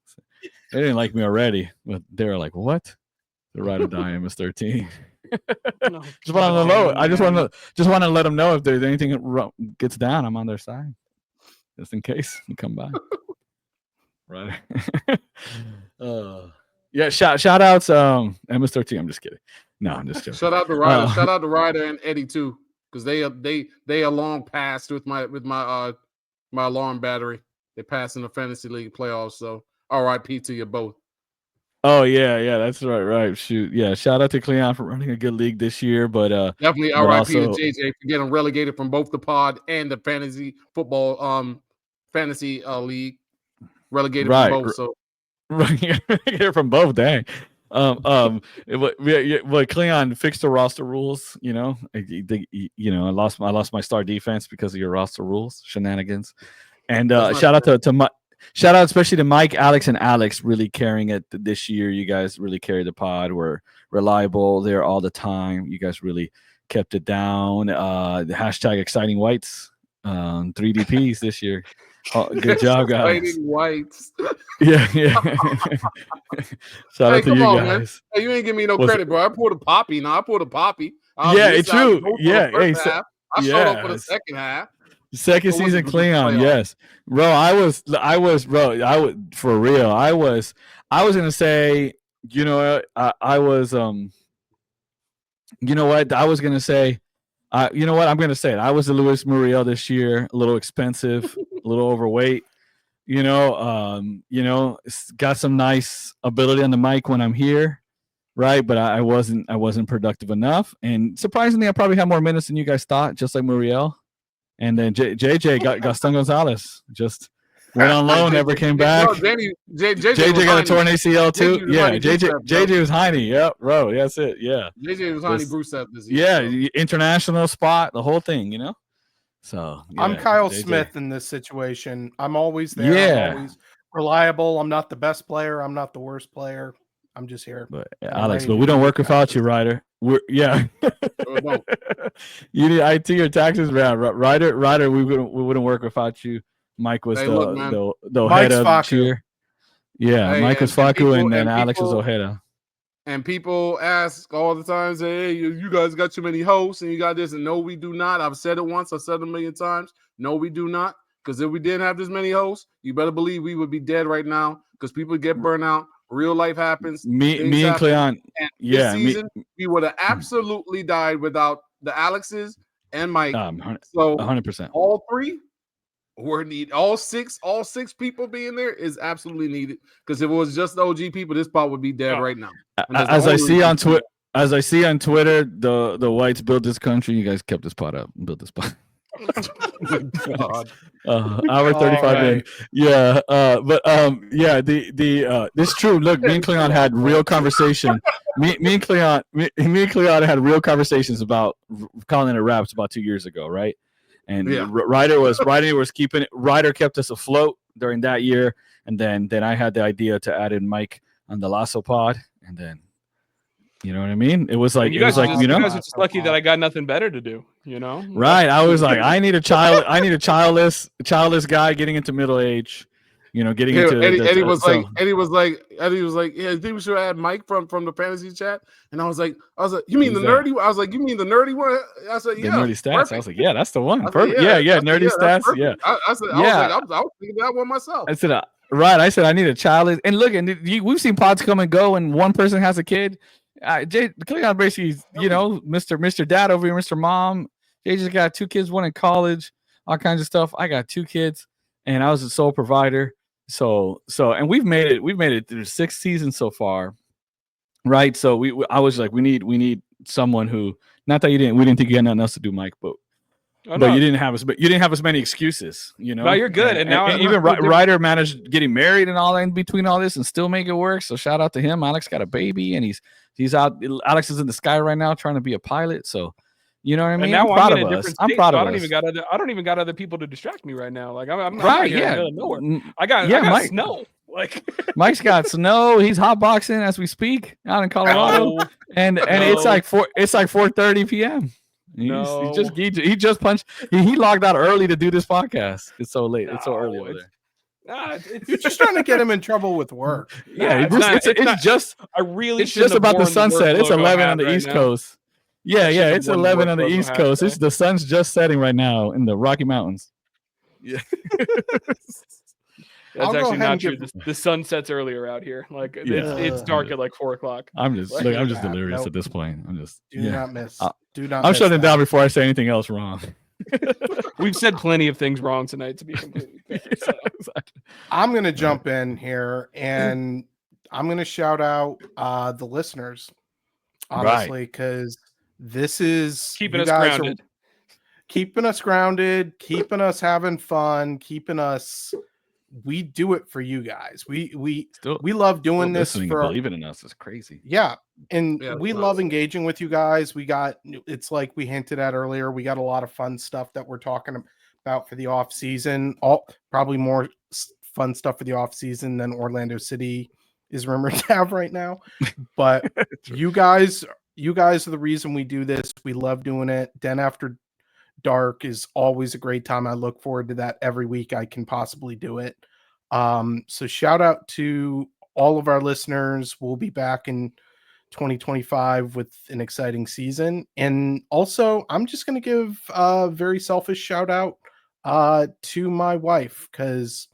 They didn't like me already, but they were like, "What?" The Ride or Die MS13. Just want to know. I just want to let them know if there's anything that gets down, I'm on their side, just in case you come by. Right. Yeah. Shout outs. MS13. I'm just kidding. No, I'm just joking. Shout out to Ryder. Shout out to Ryder and Eddie too, because they are long passed with my alarm battery. They passed in the fantasy league playoffs. So RIP to you both. Oh yeah, that's right. Shoot, yeah. Shout out to Cleon for running a good league this year, but definitely RIP to JJ for getting relegated from both the pod and the fantasy football fantasy league. Relegated from both. So relegated from both. Dang. Cleon fixed the roster rules. I lost my star defense because of your roster rules shenanigans. And shout out especially to Mike, Alex, and Alex really carrying it this year. You guys really carried the pod. We're reliable there all the time. You guys really kept it down. The hashtag exciting whites, 3DPs this year. Oh, good job, guys. Exciting whites. Yeah. Shout out to you guys. Man. Hey, you ain't give me no credit, bro. I pulled a poppy. Yeah, it's true. Yeah. I showed up for the second half. Second season Cleon, yes, bro. I was for real. I was gonna say, I was gonna say, I'm gonna say it. I was the Luis Muriel this year, a little expensive, a little overweight. Got some nice ability on the mic when I'm here, right? But I wasn't productive enough, and surprisingly, I probably had more minutes than you guys thought, just like Muriel. And then JJ got Gaston Gonzalez just went on loan, never came back. JJ got a torn ACL too. Yeah, JJ was Heine. Yep, bro. That's it. Yeah. JJ was Heine Bruseth this year. Yeah, so. International spot, the whole thing, you know. So yeah, I'm Kyle JJ. Smith in this situation. I'm always there. Yeah. I'm always reliable. I'm not the best player. I'm not the worst player. I'm just here. But Alex, but we don't work without you, Ryder. You need IT or taxes, man. Ryder, we wouldn't work without you. Mike was the head of cheer. Yeah, hey, Mike was Facu, and then Alex was Ojeda. And people ask all the time, say, hey, you guys got too many hosts and you got this. And no, we do not. I've said it once. I've said it a million times. No, we do not. Because if we didn't have this many hosts, you better believe we would be dead right now because people get burnt out. Real life happens. Me and Cleon. And this season, we would have absolutely died without the Alexes and Mike. So 100%. All three were needed. All six people being there is absolutely needed. Because if it was just the OG people, this spot would be dead right now. As I see on Twitter, the whites built this country. You guys kept this pot up and built this pot. Oh God. Hour 35 in. Yeah. This is true. Look, me and Cleon had real conversation. Me and Cleon had real conversations about calling it wraps about 2 years ago, right? And Ryder kept us afloat during that year, and then I had the idea to add in Mike on the Lasso pod, and then you know what I mean? It was like you guys are just lucky that I got nothing better to do, you know? Right. I was like, I need a childless guy getting into middle age, you know, getting into Eddie was like, yeah, I think we should add Mike from the fantasy chat. And I was like, you mean the nerdy? I was like, you mean the nerdy one? I said, yeah. The nerdy stats. Perfect. I was like, yeah, that's the one. Perfect. Yeah, nerdy stats. Yeah. I said, I was thinking that one myself. I said, right. I said, I need a childless. And look, and we've seen pods come and go, and one person has a kid. Cleon basically, you know, Mr. Dad over here, Mr. Mom. Jay just got 2 kids, one in college, all kinds of stuff. I got 2 kids, and I was the sole provider. So, and we've made it through 6 seasons so far, right? So I was like, we need someone who, not that we didn't think you had nothing else to do, Mike, but you didn't have as many excuses, you know. No, you're good. And now even Ryder managed getting married and all in between all this and still make it work. So shout out to him. Alex got a baby and he's out. Alex is in the sky right now trying to be a pilot. So you know what I mean? Now I'm proud of us. I'm proud of us. I don't even got other people to distract me right now. Like I'm right. Yeah. I got snow. Like Mike's got snow. He's hotboxing as we speak out in Colorado, and it's like 4:30 p.m. He just punched. He logged out early to do this podcast. It's so late. It's so early over there. You're just trying to get him in trouble with work. Yeah, it's just about the sunset. It's 11 on the East Coast. Yeah, it's 11 on the East Coast. It's the sun's just setting right now in the Rocky Mountains. Yeah. That's actually not true. The sun sets earlier out here. Like it's dark at like 4:00. I'm just delirious at this point. Do not miss. I'm shutting down before I say anything else wrong. We've said plenty of things wrong tonight, to be completely fair. So. I'm gonna jump in here and I'm gonna shout out the listeners, honestly, because this is keeping us grounded. Keeping us grounded, keeping us having fun, keeping us. We do it for you guys. We love doing this. Believing in us is crazy. Yeah, and we love engaging with you guys. It's like we hinted at earlier. We got a lot of fun stuff that we're talking about for the off season. Probably more fun stuff for the off season than Orlando City is rumored to have right now. But you guys are the reason we do this. We love doing it. Den After Dark is always a great time. I look forward to that every week I can possibly do it. So shout out to all of our listeners. We'll be back in 2025 with an exciting season. And also, I'm just going to give a very selfish shout out to my wife because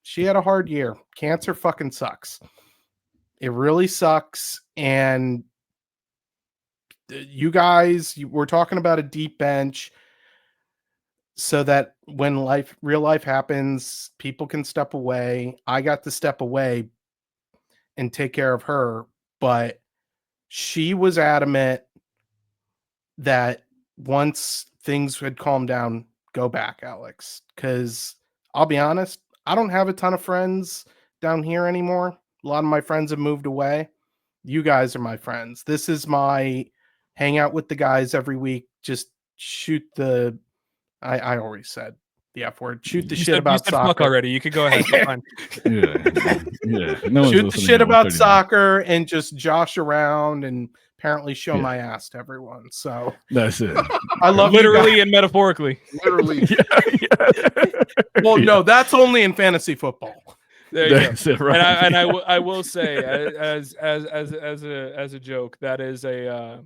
she had a hard year. Cancer fucking sucks. It really sucks. And you guys, we're talking about a deep bench. So that when real life happens, people can step away. I got to step away and take care of her, but she was adamant that once things had calmed down, go back, Alex, because I'll be honest, I don't have a ton of friends down here anymore. A lot of my friends have moved away. You guys are my friends. This is my hang out with the guys every week. Just shoot the. I already said the F word. Shoot the shit about soccer. Fuck already. You could go ahead. Yeah. No shoot the shit about soccer and just josh around and apparently show my ass to everyone. So that's it. I love literally and metaphorically. Literally. Well, no, that's only in fantasy football. There you that's go. It, right. And I will say as a joke, that is a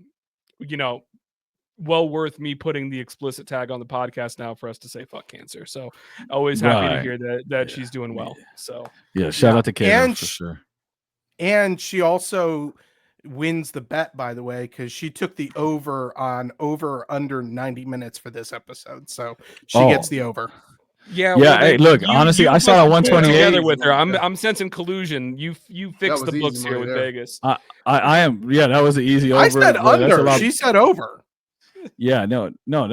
well worth me putting the explicit tag on the podcast now for us to say fuck cancer. So always happy to hear that she's doing well. So shout out to Kayla for sure. And she also wins the bet, by the way, because she took the over under 90 minutes for this episode. So she gets the over. Yeah. Hey, look, honestly, I saw a 128 together with her. I'm sensing collusion. You fixed the books here with Vegas. I am. Yeah, that was an easy over. I said under. She said over. Yeah, no,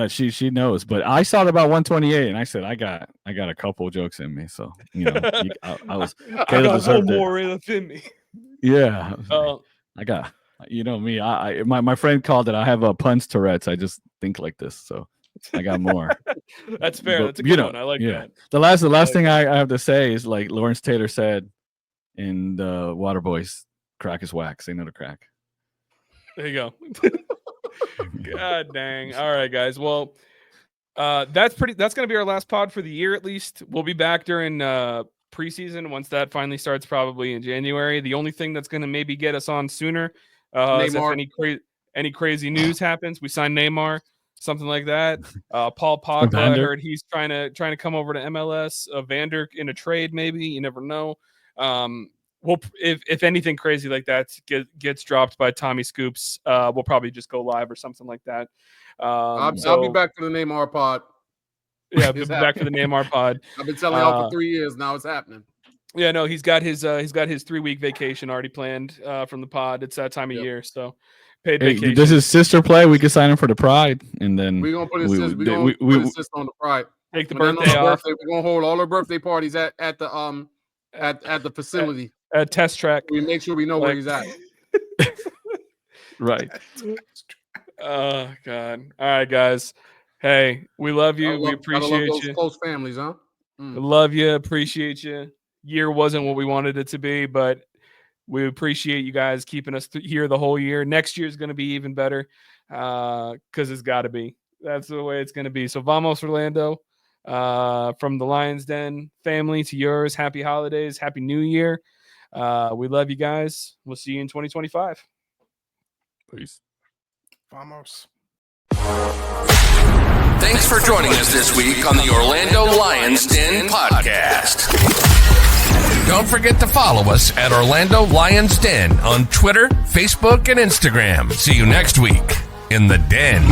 she knows. But I saw it about 128, and I said I got a couple jokes in me. So I was. I got more in me. Yeah, I got. Me. My friend called it. I have a puns Tourette's. I just think like this. So I got more. That's fair. But, that's a good one. I like that. The last thing I have to say is like Lawrence Taylor said in the Waterboys, "Crack is wax. Ain't no crack." There you go. God dang. All right, guys. Well, that's gonna be our last pod for the year, at least. We'll be back during preseason once that finally starts, probably in January. The only thing that's gonna maybe get us on sooner is if any crazy news happens. We sign Neymar, something like that. Paul Pogba, I heard he's trying to come over to MLS. Vander in a trade, maybe. You never know. Well, if anything crazy like that gets dropped by Tommy Scoops, we'll probably just go live or something like that. I'll be back for the Neymar pod. Yeah, back for the Neymar pod. I've been telling y'all for 3 years now. It's happening. Yeah, no, he's got his 3-week vacation already planned from the pod. It's that time of year, so paid vacation. Does his sister play? We could sign him for the Pride, and then we're gonna put his sister on the Pride. Take the birthday off. We're gonna hold all our birthday parties at the facility. Test track. We make sure we know where he's at. Right. Oh God. All right, guys. Hey, we love you. We appreciate you. Close families, huh? Love you. Appreciate you. Year wasn't what we wanted it to be, but we appreciate you guys keeping us here the whole year. Next year is going to be even better because it's got to be. That's the way it's going to be. So vamos, Orlando. From the Lions Den family to yours. Happy holidays. Happy New Year. We love you guys. We'll see you in 2025. Peace. Vamos. Thanks for joining us this week on the Orlando Lions Den podcast. Don't forget to follow us at Orlando Lions Den on Twitter, Facebook, and Instagram. See you next week in the Den.